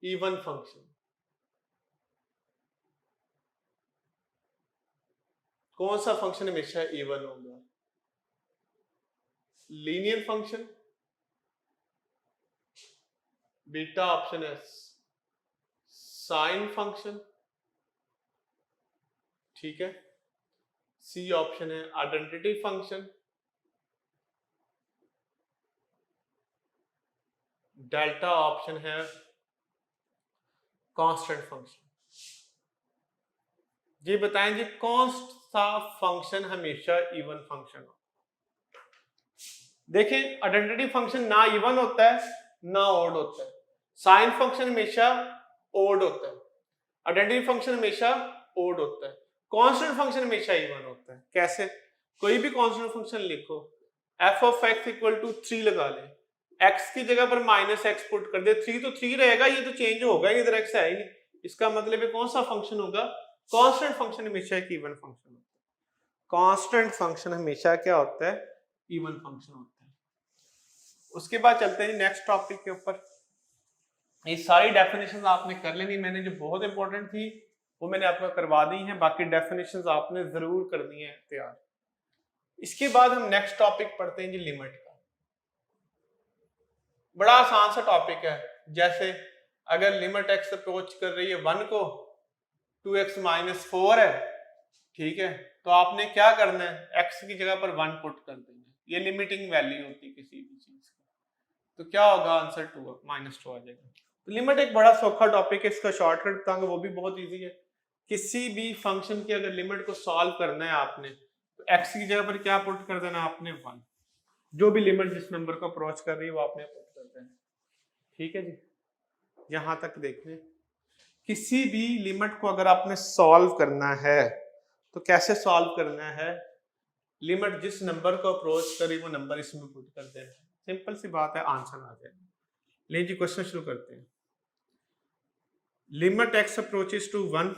even function. कौन सा फंक्शन हमेशा इवन होगा? लीनियर फंक्शन, बीटा ऑप्शन है साइन फंक्शन, ठीक है, सी ऑप्शन है आइडेंटिटी फंक्शन, डेल्टा ऑप्शन है कांस्टेंट फंक्शन। जी बताएं जी, कौन सा फंक्शन हमेशा इवन फंक्शन हो? देखिए, आइडेंटिटी फंक्शन ना इवन होता है ना ओड होता है। साइन फंक्शन हमेशा ओड होता है, आइडेंटिटी फंक्शन हमेशा ओड होता है, कांस्टेंट फंक्शन हमेशा इवन होता है। कैसे? कोई भी कांस्टेंट फंक्शन लिखो, f of x equal to 3 लगा ले, एक्स की जगह पर माइनस एक्स पुट कर दे, 3 तो 3 रहेगा, ये तो चेंज होगा ही, इधर एक्स है ही नहीं। इसका मतलब है कौन सा फंक्शन होगा? कांस्टेंट फंक्शन हमेशा एक इवन फंक्शन होता है। कांस्टेंट फंक्शन हमेशा क्या होता है? इवन फंक्शन होता है। उसके बाद चलते हैं नेक्स्ट टॉपिक के ऊपर। ये सारी डेफिनेशंस आपने कर लेनी, मैंने जो बहुत इंपॉर्टेंट थी वो मैंने आपको करवा दी हैं, बाकी डेफिनेशंस आपने जरूर करनी है तैयार। इसके बाद हम नेक्स्ट टॉपिक पढ़ते हैं जी, लिमिट का। बड़ा आसान सा टॉपिक है। जैसे अगर लिमिट एक्स अप्रोच कर रही है 1 को, 2x माइनस 4 है, ठीक है, तो आपने क्या करना है? x की जगह पर 1 पुट कर देना है। ये लिमिटिंग वैल्यू होती है किसी भी चीज की, तो क्या होगा? आंसर 2 माइनस 2 आ जाएगा। तो लिमिट एक बड़ा सौखा टॉपिक है, इसका शॉर्टकट बताऊंगा, वो भी बहुत इजी है। किसी भी फंक्शन की अगर लिमिट को सॉल्व करना है आपने, तो x की जगह पर क्या पुट कर देना आपने? 1। जो भी लिमिट जिस नंबर को अप्रोच कर रही है वो आपने पुट कर देना, ठीक है जी। यहां तक देखें, किसी भी लिमिट को अगर आपने सॉल्व करना है तो कैसे सॉल्व करना है? लिमिट जिस नंबर को अप्रोच करी वो नंबर इसमें पुट कर देना है, सिंपल सी बात है, आंसर आ जाएगा। ले जी, क्वेश्चन शुरू करते हैं। Limit x approaches to 1,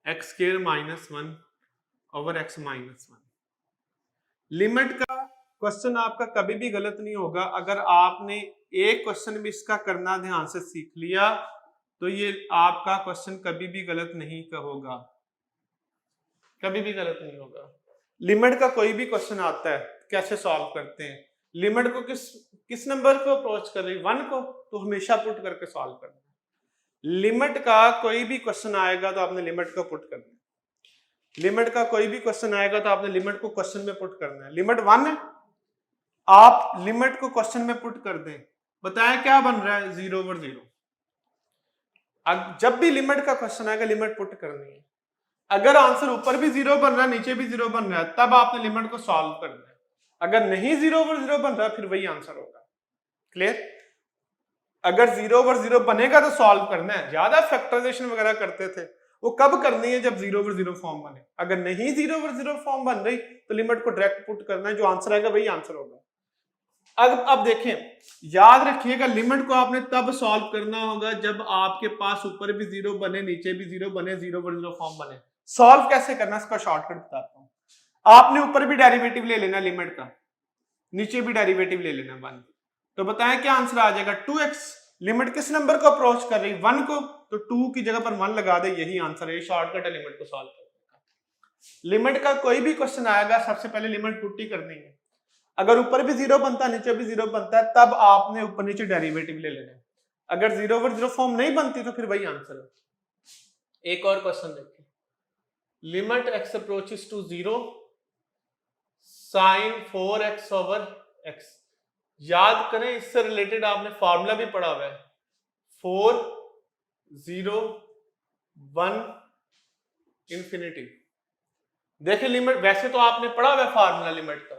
x square minus 1 over x minus 1। Limit का क्वेश्चन आपका कभी भी गलत नहीं होगा। अगर आपने एक क्वेश्चन भी इसका करना ध्यान से सीख लिया तो ये आपका क्वेश्चन कभी भी गलत नहीं होगा, कभी भी गलत नहीं होगा। लिमिट का कोई भी क्वेश्चन आता है, कैसे सॉल्व करते हैं? लिमिट को किस नंबर को अप्रोच कर रही, 1 को, तो हमेशा पुट करके सॉल्व करना है। लिमिट का कोई भी क्वेश्चन आएगा तो आपने लिमिट को पुट करना है। लिमिट का कोई भी क्वेश्चन आएगा तो आपने लिमिट को क्वेश्चन में पुट करना है। लिमिट 1 है, आप लिमिट को क्वेश्चन में पुट कर दें, बताएं क्या बन रहा है, 0/0। जब भी लिमिट का क्वेश्चन आएगा लिमिट पुट करनी है। अगर आंसर ऊपर भी 0 बन रहा है नीचे भी 0 बन रहा है तब आपने लिमिट को सॉल्व करना है। अगर नहीं 0/0 बन रहा फिर वही आंसर होगा। क्लियर? अगर 0/0 बनेगा तो सॉल्व करना है। ज्यादा फैक्टराइजेशन वगैरह करते थे, वो कब करनी है, जब 0/0 फॉर्म बने। अगर नहीं 0/0 फॉर्म बन रही तो लिमिट को डायरेक्ट पुट करना है, जो आंसर आएगा वही आंसर होगा। अब देखें, याद रखिएगा लिमिट को आपने तब सॉल्व करना होगा जब आपके पास ऊपर भी 0 बने नीचे भी 0 बने, 0/0 फॉर्म बने। सॉल्व कैसे करना, इसका शॉर्टकट बताता हूं। आपने ऊपर भी डेरिवेटिव ले लेना लिमिट का, नीचे भी डेरिवेटिव ले लेना 1, तो बताएं क्या आंसर आ जाएगा, 2x। लिमिट किस नंबर को अप्रोच कर रही, 1 को, तो 2 की जगह पर 1 लगा दे, यही आंसर है। शॉर्टकट है लिमिट को सॉल्व करने का। लिमिट का कोई भी क्वेश्चन आएगा सबसे पहले लिमिट पुट ही करनी है। अगर ऊपर भी 0 बनता है नीचे भी 0 बनता है तब आपने ऊपर नीचे डेरिवेटिव ले लेना है। अगर 0/0 फॉर्म नहीं बनती तो फिर वही आंसर है। एक और क्वेश्चन देखिए, limit x approaches to 0 sin 4x/x। याद करें, इससे रिलेटेड आपने फॉर्मूला भी पढ़ा हुआ है, 4 0 1 इंफिनिटी। देखिए लिमिट, वैसे तो आपने पढ़ा हुआ है फार्मूला लिमिट का।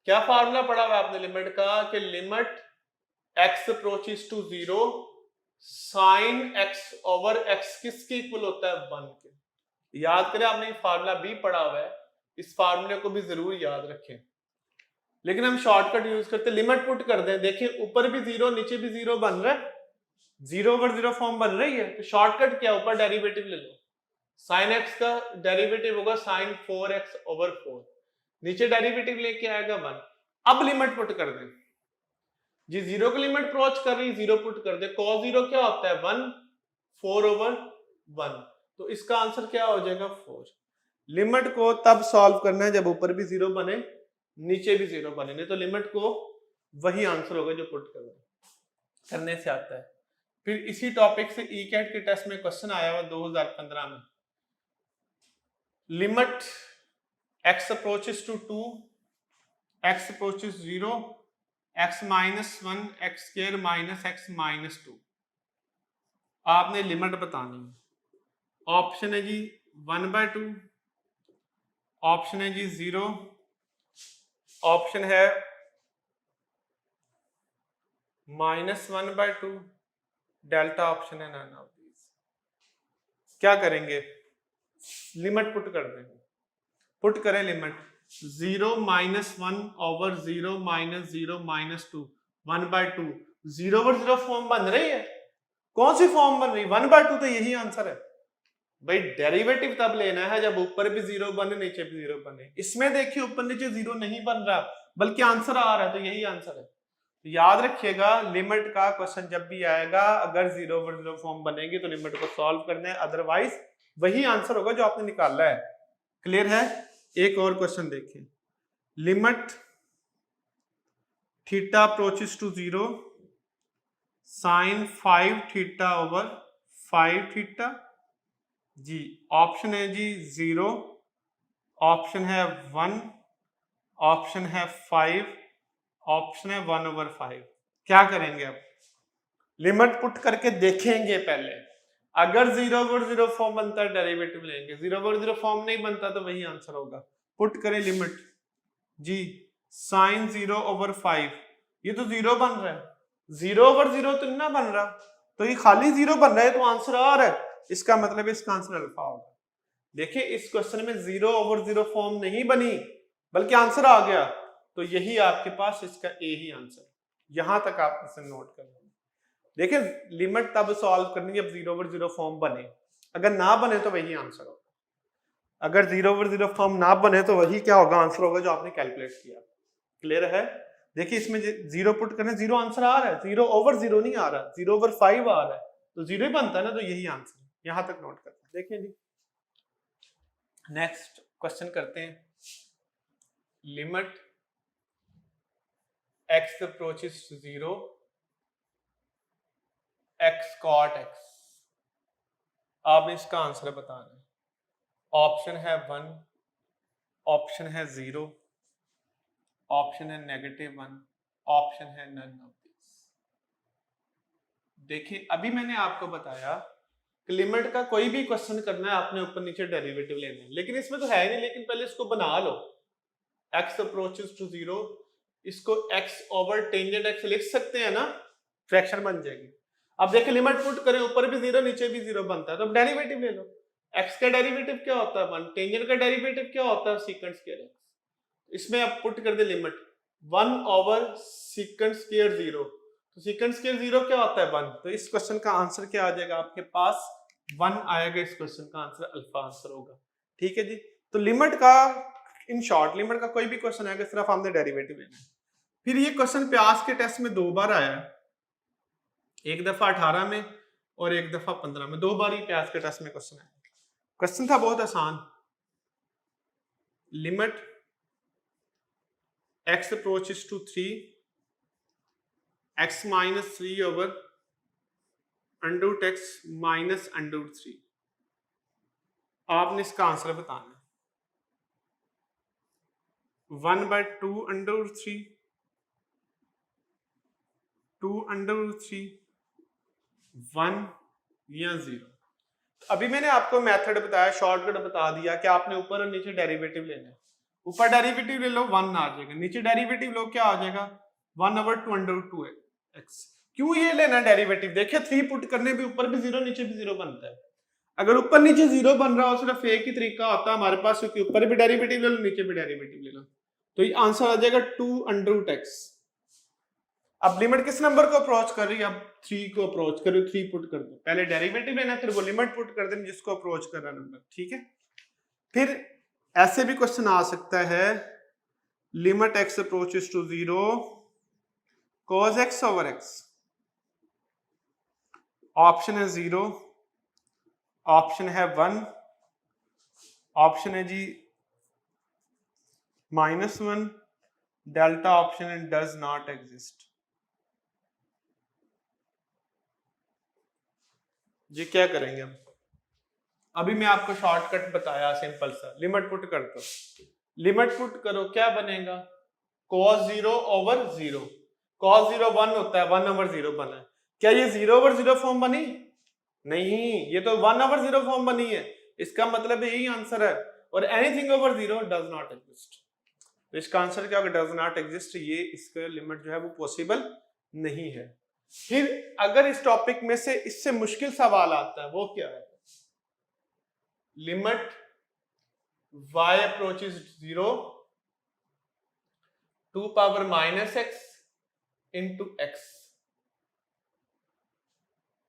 क्या फार्मूला पढ़ा हुआ है आपने लिमिट का, कि limit x approaches to 0 sin x/x किसके इक्वल होता है, 1 के। याद करें, आपने फार्मूला भी पढ़ा हुआ है, इस फार्मूले को भी जरूर याद रखें। लेकिन हम शॉर्टकट यूज करते, लिमिट पुट कर दें। देखिए ऊपर भी 0 नीचे भी 0 बन रहा है, 0/0 फॉर्म बन रही है, तो शॉर्टकट क्या, ऊपर डेरिवेटिव ले लो। sin x का डेरिवेटिव होगा sin 4x/4, नीचे डेरिवेटिव लेके आएगा 1। अब लिमिट पुट कर दें जी, 0 की लिमिट अप्रोच कर रही, 0 पुट कर दे। cos 0 क्या होता है, 1, 4/1, तो इसका आंसर क्या हो जाएगा, 4। लिमिट को तब सॉल्व करना है जब ऊपर भी 0 बने नीचे भी 0 बने, नहीं तो लिमिट को वही आंसर होगा जो पुट करने से आता है। फिर इसी टॉपिक से ई-कैट के टेस्ट में क्वेश्चन आया हुआ 2015 में, limit x approaches to 2 x approaches 0 x -1 x square minus x -2। आपने लिमिट बतानी है। ऑप्शन है जी 1/2, ऑप्शन है जी 0, ऑप्शन है -1/2, डेल्टा ऑप्शन है नन ऑफ दीज। क्या करेंगे, लिमिट पुट कर देंगे। पुट करें लिमिट 0 -1/0 -0 -2 1/2। 0/0 फॉर्म बन रही है, कौन सी फॉर्म बन रही, 1/2, तो यही आंसर है भाई। डेरिवेटिव तब लेना है जब ऊपर भी 0 बने नीचे भी 0 बने। इसमें देखिए ऊपर नीचे 0 नहीं बन रहा बल्कि आंसर आ रहा है, तो यही आंसर है। तो याद रखिएगा, लिमिट का क्वेश्चन जब भी आएगा अगर 0/0 फॉर्म बनेगी तो लिमिट को सॉल्व करना है, अदरवाइज वही आंसर होगा जो आपने निकाला है। क्लियर है? एक और क्वेश्चन देखिए, limit theta approaches to 0 sin 5θ/5θ। जी ऑप्शन है जी 0, ऑप्शन है 1, ऑप्शन है 5, ऑप्शन है 1/5। क्या करेंगे अब, लिमिट पुट करके देखेंगे पहले। अगर 0/0 फॉर्म बनता है डेरिवेटिव लेंगे, 0/0 फॉर्म नहीं बनता तो वही आंसर होगा। पुट करें लिमिट जी, sin 0/5, ये तो 0 बन रहा है, 0/0 तो ना बन रहा, तो ये खाली 0 बन रहा है, तो आंसर आ रहा है, इसका मतलब इसका आंसर अल्फा होगा। देखिए इस क्वेश्चन में 0/0 फॉर्म नहीं बनी बल्कि आंसर आ गया, तो यही आपके पास इसका ए ही आंसर। यहां तक आप इसे नोट कर लेंगे। देखिए लिमिट तब सॉल्व करनी जब 0/0 फॉर्म बने, अगर ना बने तो वही आंसर होगा। अगर 0/0 फॉर्म ना बने तो वही क्या होगा, आंसर होगा जो आपने कैलकुलेट किया। क्लियर है? देखिए इसमें 0 पुट करने 0 आंसर आ रहा है, 0/0 नहीं आ रहा, 0/5 आ रहा है, तो 0 ही बनता है ना, तो यही आंसर है। यहां तक नोट करते हैं। देखिए जी नेक्स्ट क्वेश्चन करते हैं, limit x approaches to 0, x cot x। आपने इसका आंसर बताना है। ऑप्शन है 1, ऑप्शन है 0, ऑप्शन है -1, ऑप्शन है नन ऑफ दिस। देखिए अभी मैंने आपको बताया कि लिमिट का कोई भी क्वेश्चन करना है आपने ऊपर नीचे डेरिवेटिव लेना है, लेकिन इसमें तो है ही नहीं, लेकिन पहले इसको बना लो। x अप्रोचेस टू 0, इसको x ओवर टेंजेंट x लिख सकते हैं ना, फ्रैक्शन बन जाएगी। अब देखिए लिमिट पुट करें, ऊपर भी 0 नीचे भी 0 बनता है, तो अब डेरिवेटिव ले लो। x का डेरिवेटिव क्या होता है 1, टेंजेंट का डेरिवेटिव क्या होता है सीकेंट स्क्वायर x। इसमें अब पुट कर दे लिमिट 1 ओवर सीकेंट स्क्वायर 0, तो सीकेंट स्क्वायर 0 क्या होता है 1, तो इस क्वेश्चन का आंसर क्या आ जाएगा आपके पास 1 आएगा। इस क्वेश्चन का आंसर अल्फा आंसर होगा। ठीक है जी। तो लिमिट का इन शॉर्ट लिमिट का कोई भी क्वेश्चन आएगा सिर्फ हमने डेरिवेटिव लेना है। फिर ये क्वेश्चन प्यास के टेस्ट में 2 बार आया है, एक दफा 18 में और एक दफा 15 में, 2 बार ही प्यास के टेस्ट में क्वेश्चन आया। क्वेश्चन था बहुत आसान, limit x approaches to 3, x minus 3 over under root x minus under root 3। आपने इसका आंसर बताना है। 1/2 under root 3, 2 under root 3, 1 या 0। अभी मैंने आपको मेथड बताया, शॉर्टकट बता दिया कि आपने ऊपर और नीचे डेरिवेटिव लेना है। ऊपर डेरिवेटिव ले लो 1 आ जाएगा, नीचे डेरिवेटिव लो क्या आ जाएगा 1/2 under root 2x। क्यों ये लेना डेरिवेटिव, देखिए 3 पुट करने पे ऊपर भी 0 नीचे भी 0 बनता है। अगर ऊपर नीचे 0 बन रहा हो सिर्फ एक ही तरीका होता है हमारे पास, क्योंकि ऊपर भी डेरिवेटिव ले लो नीचे भी डेरिवेटिव ले लो, तो ये आंसर आ जाएगा 2 under root x। अब लिमिट किस नंबर को अप्रोच कर रही है, अब 3 को अप्रोच कर रही है, 3 पुट कर दो, पहले डेरिवेटिव लेना फिर वो लिमिट पुट कर देना जिसको अप्रोच कर रहा नंबर। ठीक है। फिर ऐसे भी क्वेश्चन आ सकता है, limit x approaches to 0 cos x over x। Option है 0, ऑप्शन है 1, ऑप्शन है जी -1, डेल्टा ऑप्शन है डज नॉट एग्जिस्ट। जी क्या करेंगे हम, अभी मैं आपको शॉर्टकट बताया सिंपल सा, लिमिट पुट कर दो, लिमिट पुट करो क्या बनेगा cos 0 over 0, cos 0 1 होता है, 1 over 0 बना है, क्या ये 0 over 0 फॉर्म बनी, नहीं ये तो 1 over 0 फॉर्म बनी है, इसका मतलब यही आंसर है। और anything over 0 does not exist, तो इसका आंसर क्या होगा डज नॉट एग्जिस्ट, ये इसका लिमिट जो है वो पॉसिबल नहीं है। फिर अगर इस टॉपिक में से इससे मुश्किल सवाल आता है वो क्या है, limit y approaches 0 2 power minus x into x,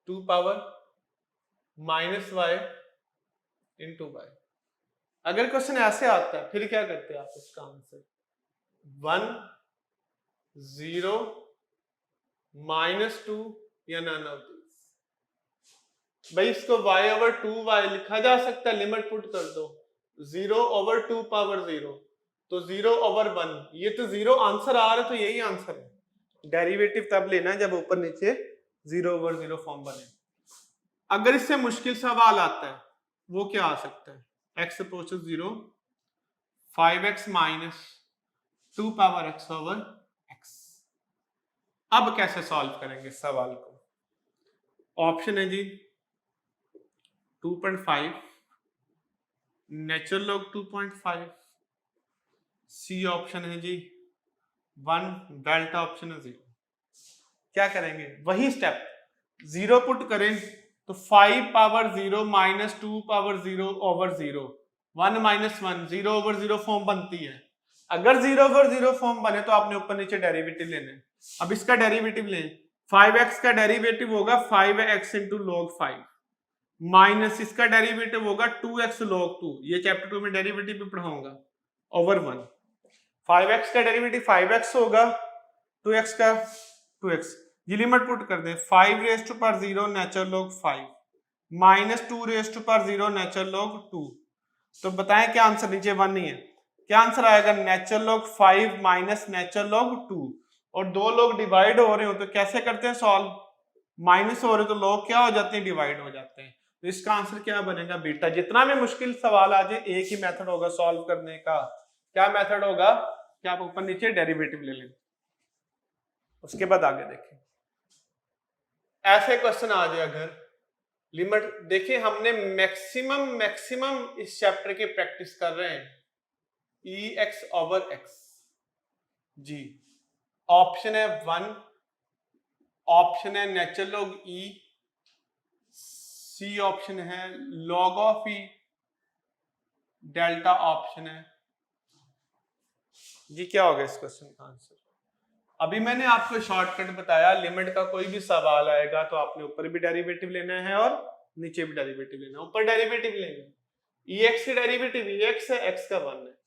2 power minus y into y। अगर क्वेश्चन ऐसे आता है फिर क्या करते हैं आप, इसका आंसर 1 0 -2 या none of these। भाई इसको y over 2y लिखा जा सकता है, लिमिट पुट कर दो 0 over 2 power 0, तो 0 over 1, ये तो 0 आंसर आ रहा है, तो यही आंसर है। डेरिवेटिव तब लेना है जब ऊपर नीचे 0 over 0 फॉर्म बने। अगर इससे मुश्किल सवाल आता है वो क्या आ सकता है, x approaches 0 5x minus 2 power x over x। अब कैसे सॉल्व करेंगे इस सवाल को, ऑप्शन है जी 2.5, नेचुरल लॉग 2.5, सी ऑप्शन है जी 1, डेल्टा ऑप्शन है 0। क्या करेंगे, वही स्टेप 0 पुट करें तो 5 power 0 minus 2 power 0 over 0, 1 minus 1, 0 over 0 form बनती है। अगर 0 over 0 फॉर्म बने तो आपने ऊपर नीचे डेरिवेटिव लेना है। अब इसका डेरिवेटिव लें, 5x का डेरिवेटिव होगा 5x into log 5 माइनस इसका डेरिवेटिव होगा 2x log 2, ये चैप्टर 2 में डेरिवेटिव भी पढ़ाऊंगा, ओवर 1। 5x का डेरिवेटिव 5x होगा, 2x का 2x, ये लिमिट पुट कर दें 5 raised to power 0 natural log 5 minus 2 raised to power 0 natural log 2। तो बताएं क्या आंसर, नीचे 1 नहीं है, क्या आंसर आएगा natural log 5 minus natural log 2। और दो लोग डिवाइड हो रहे हो तो कैसे करते हैं सॉल्व, माइनस हो रहे तो लोग क्या हो जाते हैं, डिवाइड हो जाते हैं। तो इसका आंसर क्या बनेगा बीटा। जितना भी मुश्किल सवाल आ जाए एक ही मेथड होगा सॉल्व करने का। क्या मेथड होगा कि आप ऊपर नीचे डेरिवेटिव ले लें, उसके बाद आगे देखें। ऐसे क्वेश्चन आ जाए अगर लिमिट, देखिए हमने मैक्सिमम इस चैप्टर की प्रैक्टिस कर रहे हैं ई एक्स ओवर एक्स जी। ऑप्शन है 1, ऑप्शन है नेचुरल लॉग ई, सी ऑप्शन है log of E, delta option है जी। क्या होगा इस क्वेश्चन का आंसर। अभी मैंने आपको शॉर्टकट बताया, लिमिट का कोई भी सवाल आएगा तो आपने ऊपर भी डेरिवेटिव लेना है और नीचे भी डेरिवेटिव लेना है। ऊपर डेरिवेटिव लेंगे ई एक्स की डेरिवेटिव ई एक्स है, एक्स का 1 है,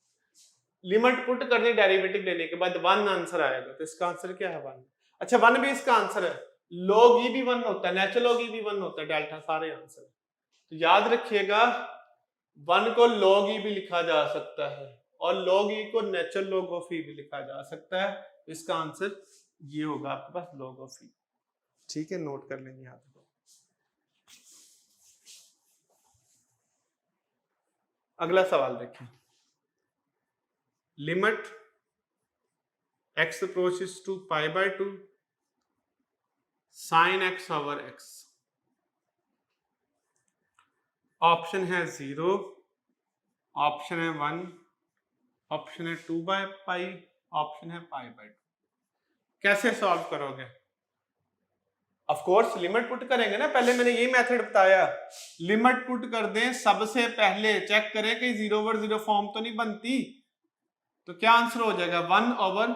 लिमिट पुट करनी डेरिवेटिव लेने के बाद 1 आंसर आएगा। तो इसका आंसर क्या है 1। अच्छा 1 भी इसका आंसर है, log e भी 1 होता है, नेचुरल log e भी 1 होता है, डेल्टा सारे आंसर। तो याद रखिएगा 1 को log e भी लिखा जा सकता है और log e को नेचुरल log ऑफ e भी लिखा जा सकता है। तो इसका आंसर ये होगा आपके पास log ऑफ e। ठीक है, नोट कर लेंगे यहाँ पे। अगला सवाल देखें, limit x approaches to pi by 2 sin x over x। Option है 0, ऑप्शन है 1, ऑप्शन है 2 बाय पाई, ऑप्शन है पाई बाय 2। कैसे सॉल्व करोगे। ऑफ कोर्स लिमिट पुट करेंगे ना, पहले मैंने ये मेथड बताया, लिमिट पुट कर दें, सबसे पहले चेक करें कि 0 ओवर 0 फॉर्म तो नहीं बनती। तो क्या आंसर हो जाएगा 1 ओवर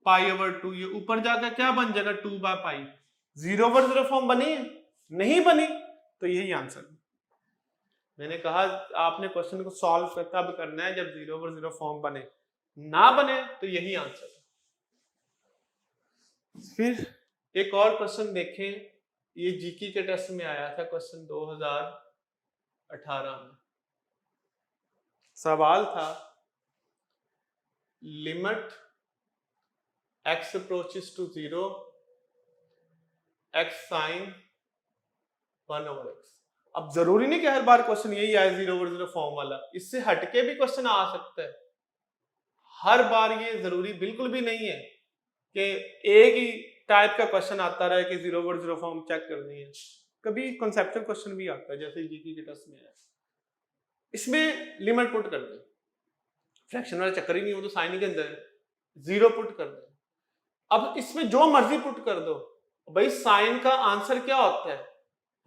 पाई ओवर 2। ये ऊपर जाकर क्या बन जाएगा 2 बाय पाई। 0 ओवर 0 फॉर्म बनी है, नहीं बनी, तो यही आंसर। मैंने कहा आपने क्वेश्चन को सॉल्व तब करना है जब 0 ओवर 0 फॉर्म बने, ना बने तो यही आंसर। फिर एक और क्वेश्चन देखें, ये जीके के टेस्ट में आया था क्वेश्चन 2018 में। सवाल था limit x approaches to 0 x sin 1 over x। अब जरूरी नहीं कि हर बार क्वेश्चन यही आए 0 ओवर 0 फॉर्म वाला, इससे हटके भी क्वेश्चन आ सकता है। हर बार ये जरूरी बिल्कुल भी नहीं है कि एक ही टाइप का क्वेश्चन आता रहे कि 0 ओवर 0 फॉर्म चेक करनी है। कभी कॉन्सेप्चुअल क्वेश्चन भी आता है, जैसे जीके के टेस्ट में है, इसमें लिमिट पुट कर दे, फ्रैक्शन वाला चक्कर ही नहीं, वो तो साइन के अंदर है, 0 पुट कर दे। अब इसमें जो मर्जी पुट कर दो भाई, साइन का आंसर क्या होता है,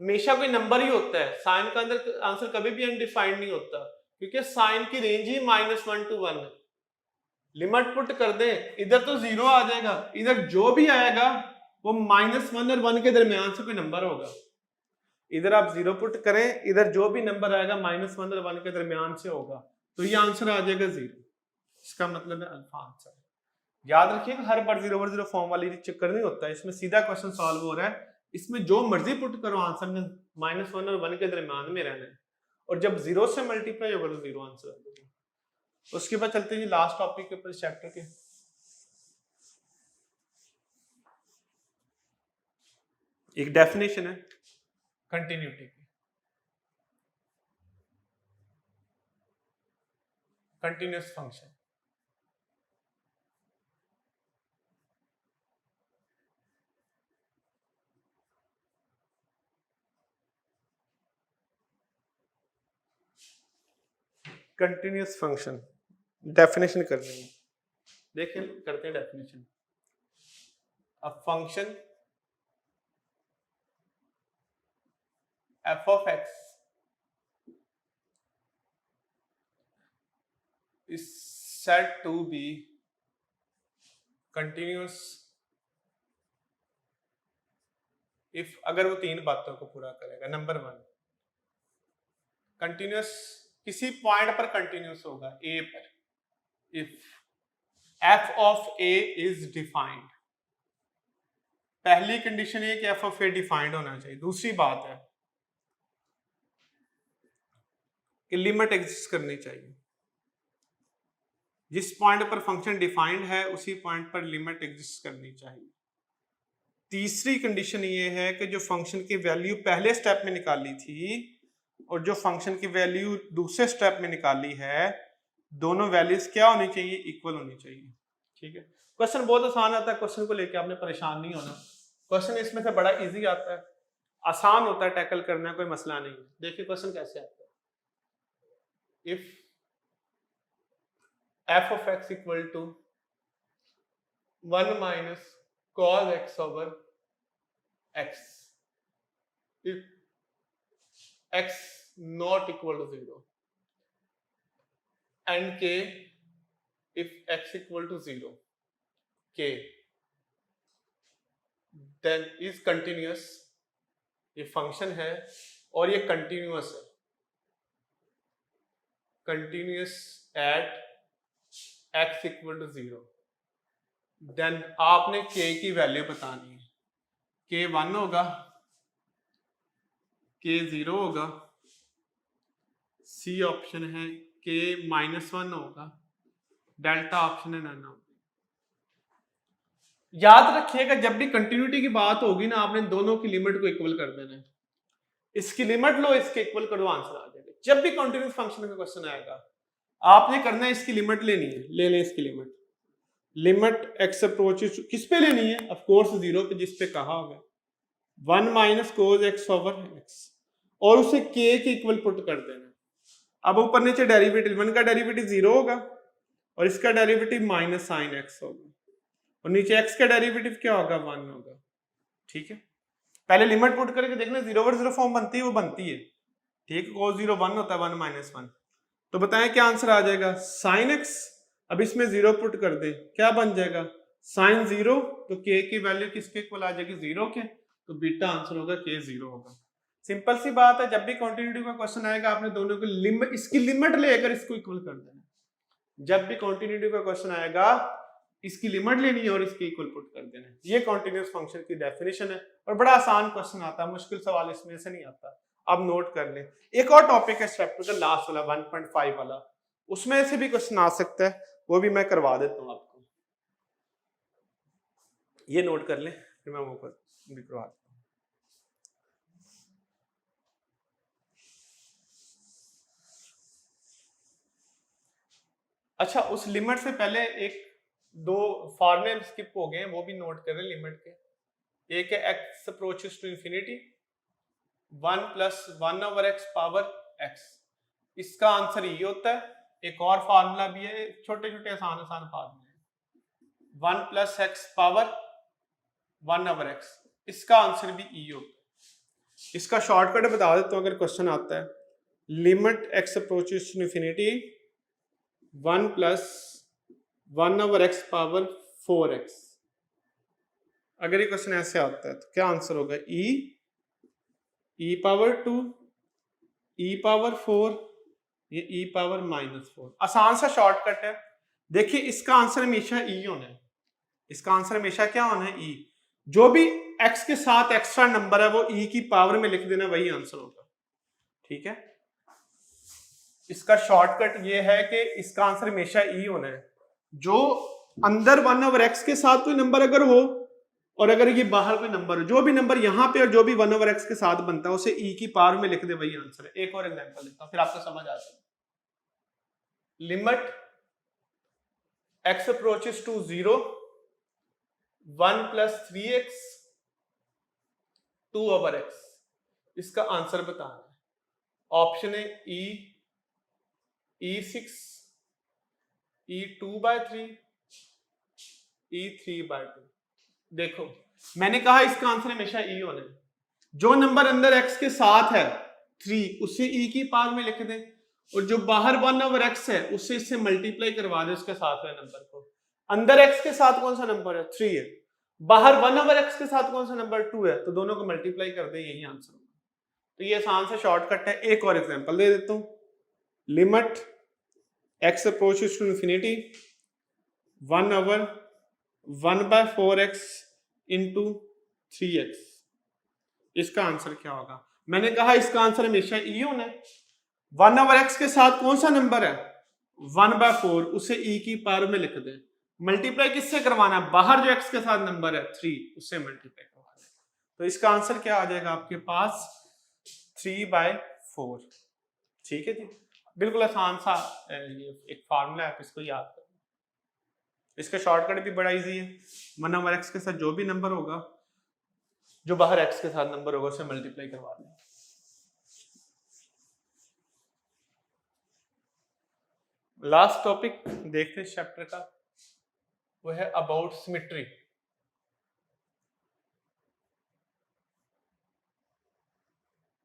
हमेशा कोई नंबर ही होता है। साइन का अंदर आंसर कभी भी अनडिफाइंड नहीं होता, क्योंकि साइन की रेंज ही -1 to 1 है। लिमिट पुट कर दे, इधर तो 0 आ जाएगा, इधर जो भी आएगा वो -1 और 1 के दरमियान से कोई नंबर होगा। इधर आप 0 पुट करें, इधर जो भी नंबर आएगा -1 और 1 के दरमियान से होगा, तो ये आंसर आ जाएगा 0। इसका मतलब है अल्फा आंसर। याद रखिएगा हर बार 0 ओवर 0 फॉर्म वाली चक्कर नहीं होता है, इसमें सीधा क्वेश्चन सॉल्व हो रहा है। इसमें जो मर्जी पुट करो आंसर में -1 और 1 के दरमियान में रहना है, और जब 0 से मल्टीप्लाई होगा तो 0 आंसर आ जाएगा। उसके बाद चलते हैं लास्ट टॉपिक के ऊपर चैप्टर के। एक डेफिनेशन है कंटिन्यूटी की। Continuous function, continuous function definition कर लेंगे। देखिए करते हैं definition. A function f of x is said to be continuous if, अगर वो तीन बातों को पूरा करेगा। नंबर 1, कंटिन्यूअस किसी पॉइंट पर कंटिन्यूअस होगा, a पर, if f of a is defined। पहली कंडीशन ये कि f of a डिफाइंड होना चाहिए। दूसरी बात है कि लिमिट एग्जिस्ट करनी चाहिए। जिस पॉइंट पर फंक्शन डिफाइंड है उसी पॉइंट पर लिमिट एग्जिस्ट करनी चाहिए। तीसरी कंडीशन ये है कि जो फंक्शन की वैल्यू पहले स्टेप में निकाली थी और जो फंक्शन की वैल्यू दूसरे स्टेप में निकाली है, दोनों वैल्यूज क्या होनी चाहिए, इक्वल होनी चाहिए। ठीक है, क्वेश्चन बहुत आसान आता है, क्वेश्चन को लेकर आपने परेशान नहीं होना। क्वेश्चन इसमें से बड़ा इजी आता है, आसान होता है टैकल करना, कोई मसला नहीं है। देखिए क्वेश्चन कैसे आता है। If f of x equal to 1 minus cos x over x, if x not equal to 0, and k if x equal to 0, k then is continuous, ये फंक्शन है और ये कंटिन्यूअस है, continuous at x equal to 0, then आपने k की value बतानी है। k 1 होगा, k 0 होगा, C ऑप्शन है, k -1 होगा, डेल्टा ऑप्शन है नन होगा। याद रखिएगा जब भी कंटिन्यूटी की बात होगी ना, आपने दोनों की लिमिट को इक्वल कर देना है। इसकी लिमिट लो, इसके इक्वल करो, आंसर आ जाएगा। जब भी कंटिन्यूस फंक्शन का क्वेश्चन आएगा आपने करना है इसकी लिमिट लेनी है, ले लें इसकी लिमिट। लिमिट एक्स अप्रोचेस किस पे लेनी है, ऑफ कोर्स 0 पे, जिस पे कहा होगा 1 minus cos x over x, और उसे के के इक्वल पुट कर देना। अब ऊपर नीचे डेरिवेटिव, 1 का डेरिवेटिव 0 होगा और इसका डेरिवेटिव माइनस साइन एक्स होगा, और नीचे एक्स का डेरिवेटिव क्या होगा, 1 होगा। ठीक है, पहले लिमिट पुट करके देखना, 0 ओवर 0 फॉर्म बनती है, वो बनती है। ठीक है, cos 0 1 होता है, 1 माइनस 1, तो बताएं क्या आंसर आ जाएगा, साइन एक्स। अब इसमें 0 पुट कर दे, क्या बन जाएगा, साइन 0, तो k की वैल्यू किसके इक्वल आ जाएगी, 0 के, तो बीटा आंसर होगा k 0 होगा। सिंपल सी बात है, जब भी कंटिन्यूटी का क्वेश्चन आएगा आपने दोनों की लिमिट, इसकी लिमिट लेकर इसको इक्वल कर देना। जब भी कंटिन्यूटी का क्वेश्चन आएगा इसकी लिमिट लेनी है और इसके इक्वल पुट कर देना है। ये कॉन्टिन्यूस फंक्शन की डेफिनेशन है और बड़ा आसान क्वेश्चन आता है, मुश्किल सवाल इसमें से नहीं आता। अब नोट कर लें, एक और टॉपिक है चैप्टर का लास्ट वाला 1.5 वाला, उसमें से भी क्वेश्चन आ सकता है, वो भी मैं करवा देता हूं आपको। ये नोट कर लें, फिर मैं वो भी करवा देता हूं। अच्छा, उस लिमिट से पहले एक दो फॉर्मूले स्किप हो गए, वो भी नोट करें लिमिट के। एक है x approaches to infinity 1 plus 1 over x power x, इसका आंसर ये होता है। एक और फार्मूला भी है, छोटे छोटे आसान आसान फार्मूले, 1 plus x power 1 over x, इसका आंसर भी ई होता है। इसका शॉर्टकट बता देता हूं अगर क्वेश्चन आता है, limit x approaches to infinity 1 plus 1 over x power 4x। अगर ये क्वेश्चन ऐसे आता है तो क्या आंसर होगा, e पावर 2, e पावर 4, ये e पावर -4। आसान सा शॉर्टकट है। देखिए इसका आंसर हमेशा e होना है, इसका आंसर हमेशा क्या होना है, e। जो भी x के साथ एक्स्ट्रा नंबर है वो e की पावर में लिख देना, वही आंसर होगा। ठीक है, इसका शॉर्टकट ये है कि इसका आंसर हमेशा e होना है। जो अंदर 1 ओवर x के साथ कोई नंबर अगर हो और अगर ये बाहर कोई नंबर हो, जो भी नंबर यहाँ पे और जो भी 1 ओवर x के साथ बनता है उसे e की पावर में लिख दे, वही आंसर है। एक और एग्जांपल देता हूं फिर आपको समझ आ जाएगा। Limit x approaches to 0 1 plus 3x 2 over x, इसका आंसर बताना है। ऑप्शन है e6, e2/3, e3/2। देखो मैंने कहा इसका आंसर हमेशा e होना है। जो नंबर अंदर x के साथ है 3, उसे e की पावर में लिख दें, और जो बाहर 1 ओवर x है उसे इससे मल्टीप्लाई करवा दें उसके साथ वाले नंबर को। अंदर x के साथ कौन सा नंबर है, 3 है, बाहर 1 ओवर x के साथ कौन सा नंबर, 2 है, तो दोनों को मल्टीप्लाई कर दें, यही आंसर होगा। तो ये आसान सा शॉर्टकट है। एक और एग्जांपल दे देता हूं, limit x approaches to infinity 1 over 1/4x into 3x, इसका आंसर क्या होगा। मैंने कहा इसका आंसर हमेशा e होना है। 1 ओवर x के साथ कौन सा नंबर है, 1/4 उसे e की पावर में लिख दें, मल्टीप्लाई किससे करवाना है, बाहर जो x के साथ नंबर है 3 उससे मल्टीप्लाई करवाना है। तो इसका आंसर क्या आ जाएगा आपके पास 3/4। ठीक है जी, बिल्कुल आसान सा ये एक फार्मूला है, आप इसको याद करें। इसका शॉर्टकट भी बड़ा इजी है, 1/x के साथ जो भी नंबर होगा, जो बाहर x के साथ नंबर होगा उसे मल्टीप्लाई करवा दें। लास्ट टॉपिक देखते हैं चैप्टर का, वो है अबाउट सिमेट्री।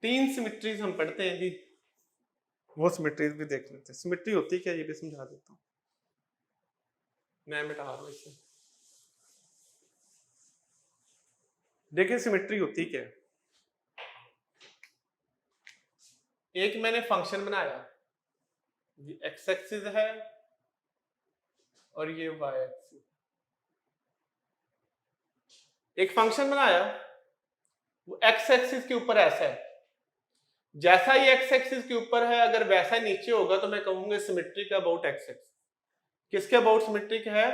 तीन सिमेट्रीज हम पढ़ते हैं जी, वो सिमेट्रीज भी देख लेते हैं। सिमेट्री होती क्या, ये भी समझा देता हूँ, मैं मिटा रहा हूं इसे। देखिए सिमेट्री होती क्या है, एक मैंने फंक्शन बनाया, ये एक्स एक्सिस है और ये वाई एक्सिस। एक फंक्शन बनाया, वो एक्स एक्सिस के ऊपर ऐसा है, जैसा ही एक्स एक्सिस के ऊपर है अगर वैसा नीचे होगा तो मैं कहूंगा सिमेट्रिक अबाउट एक्स एक्सिस। किसके अबाउट सिमेट्रिक है,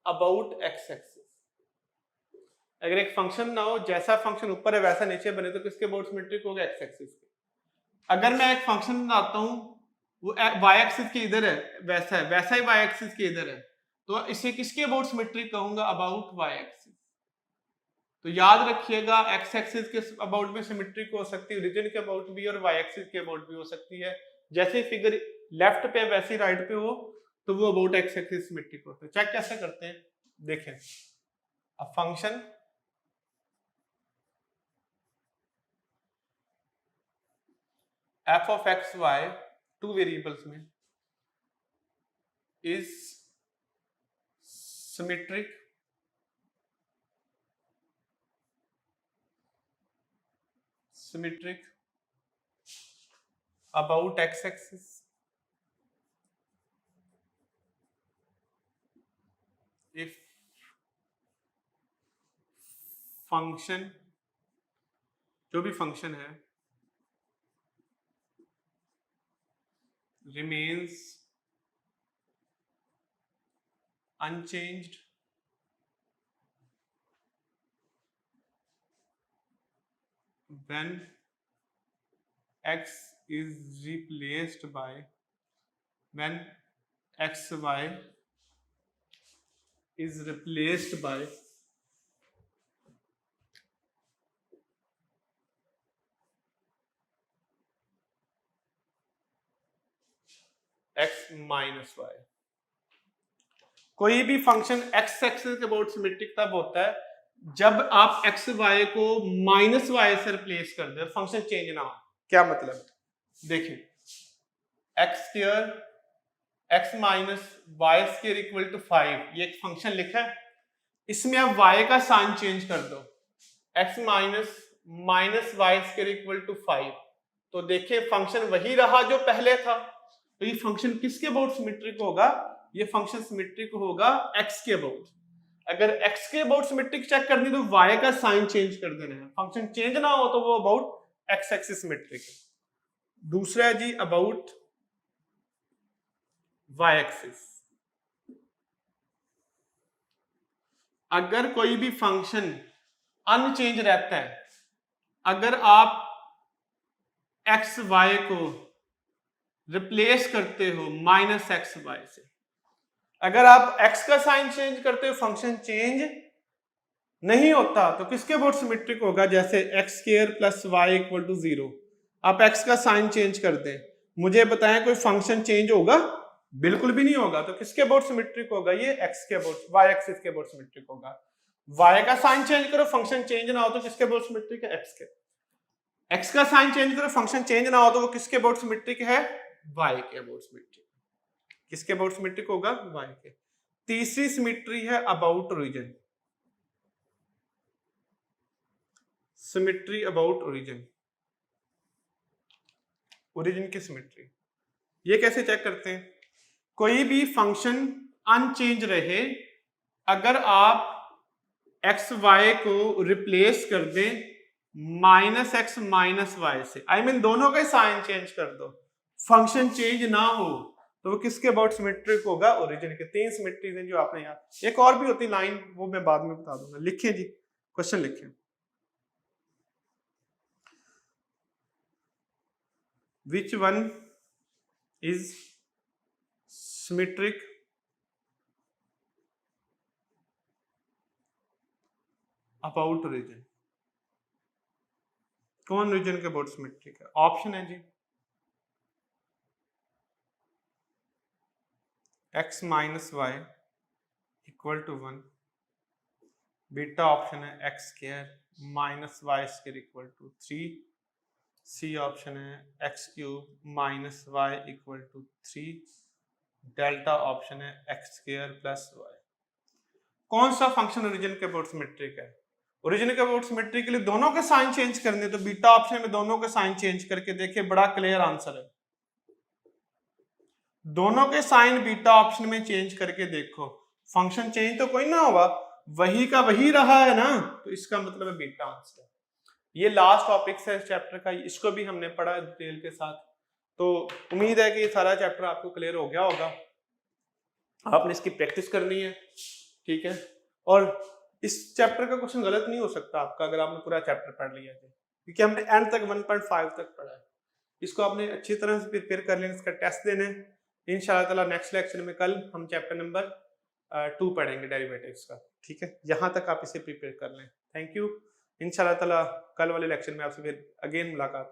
अबाउट एक्स एक्सिस। अगर एक फंक्शन ना हो, जैसा फंक्शन ऊपर है वैसा नीचे बने, तो किसके अबाउट सिमेट्रिक होगा, एक्स एक्सिस के। अगर मैं एक फंक्शन बनाता हूं, वो वाई एक्सिस के इधर है, वैसा है, वैसा ही वाई एक्सिस के इधर है, तो इसे किसके अबाउट सिमेट्रिक कहूंगा, अबाउट वाई एक्सिस। तो याद रखिएगा एक्स एक्सिस के अबाउट में सिमेट्रिक हो सकती है, ओरिजिन के अबाउट भी और वाई एक्सिस के अबाउट भी हो सकती है। जैसे फिगर लेफ्ट पे वैसे राइट पे हो तो वो अबाउट एक्स एक्सिस सिमेट्रिक होता है। चेक कैसे करते हैं, देखें, a function f of x y, two variables में, is symmetric about x axis if function, जो भी फंक्शन है, remains unchanged when x is replaced by, when xy is replaced by x minus y। कोई भी function x axis के about symmetric तब होता है जब आप एक्स वाई को माइनस वाई से रिप्लेस कर दे, फंक्शन चेंज ना हो। क्या मतलब, देखिए x square x minus y square equal to 5, ये एक फंक्शन लिखा है, इसमें आप y का साइन चेंज कर दो, x minus minus y square equal to 5, तो देखिए फंक्शन वही रहा जो पहले था। तो ये फंक्शन किसके अबाउट सिमेट्रिक होगा, ये फंक्शन सिमेट्रिक होगा x के अबाउट। अगर x के अबाउट सिमेट्रिक चेक करनी तो y का साइन चेंज कर देना है, फंक्शन चेंज ना हो तो वो अबाउट x एक्सिस सिमेट्रिक है। दूसरा है जी अबाउट y एक्सिस। अगर कोई भी फंक्शन अनचेंज रहता है, अगर आप एक्स वाई को रिप्लेस करते हो माइनस एक्स वाई से, अगर आप x का साइन चेंज करते हो फंक्शन चेंज नहीं होता, तो किसके अबाउट सिमेट्रिक होगा, जैसे x square plus y equal to 0, आप x का साइन चेंज कर दें, मुझे बताएं कोई फंक्शन चेंज होगा, बिल्कुल भी नहीं होगा। तो किसके अबाउट सिमेट्रिक होगा, ये x के अबाउट, y एक्सिस के अबाउट सिमेट्रिक होगा। y का साइन चेंज करो फंक्शन चेंज ना हो तो किसके अबाउट सिमेट्रिक है, x के। x का साइन चेंज करो फंक्शन चेंज ना हो तो वो किसके अबाउट सिमेट्रिक है, y के अबाउट सिमेट्रिक। किसके अबाउट सिमेट्रिक होगा, y के। तीसरी सिमेट्री है about origin, symmetry about origin, origin की सिमेट्री। ये कैसे चेक करते हैं, कोई भी फंक्शन अनचेंज रहे, अगर आप एक्स वाई को रिप्लेस कर दें माइनस एक्स माइनस वाई से, आई मीन दोनों का साइन चेंज कर दो, फंक्शन चेंज ना हो तो वो किसके अबाउट सिमेट्रिक होगा? ओरिजिन के। 3 सिमेट्रीज हैं जो आपने याद, एक और भी होती लाइन, वो मैं बाद में बता दूंगा। लिखें जी, क्वेश्चन लिखें। Which one is symmetric about origin? कौन रीजन के अबाउट सिमेट्रिक है? ऑप्शन है जी x minus y equal to 1, beta option है x square minus y square equal to 3, C option है x cube minus y equal to 3, delta option है x square plus y. कौन सा function origin के about symmetric है? Origin के about symmetric के लिए दोनों के साइन चेंज करने, तो बीटा ऑप्शन में दोनों के साइन चेंज करके देखिए, बड़ा क्लियर आंसर है। दोनों के साइन बीटा ऑप्शन में चेंज करके देखो, फंक्शन चेंज तो कोई ना होगा, वही का वही रहा है ना, तो इसका मतलब है बीटा आंसर। ये लास्ट टॉपिक है इस चैप्टर का, इसको भी हमने पढ़ा डिटेल के साथ। तो उम्मीद है कि ये सारा चैप्टर आपको क्लियर हो गया होगा। आपने इसकी प्रैक्टिस करनी है, ठीक है। और इस चैप्टर का क्वेश्चन गलत नहीं हो सकता आपका अगर आपने पूरा चैप्टर पढ़ लिया है, क्योंकि हमने एंड तक 1.5 तक पढ़ा है। इसको आपने अच्छी तरह से प्रिपेयर कर लेना, इसका टेस्ट देना है। इंशाल्लाह ताला नेक्स्ट लेक्चर में कल हम चैप्टर नंबर 2 पढ़ेंगे डेरिवेटिव्स का, ठीक है। यहाँ तक आप इसे प्रिपेयर कर लें। Thank you. इंशाल्लाह ताला कल वाले लेक्चर में आपसे फिर अगेन मुलाकात होगी।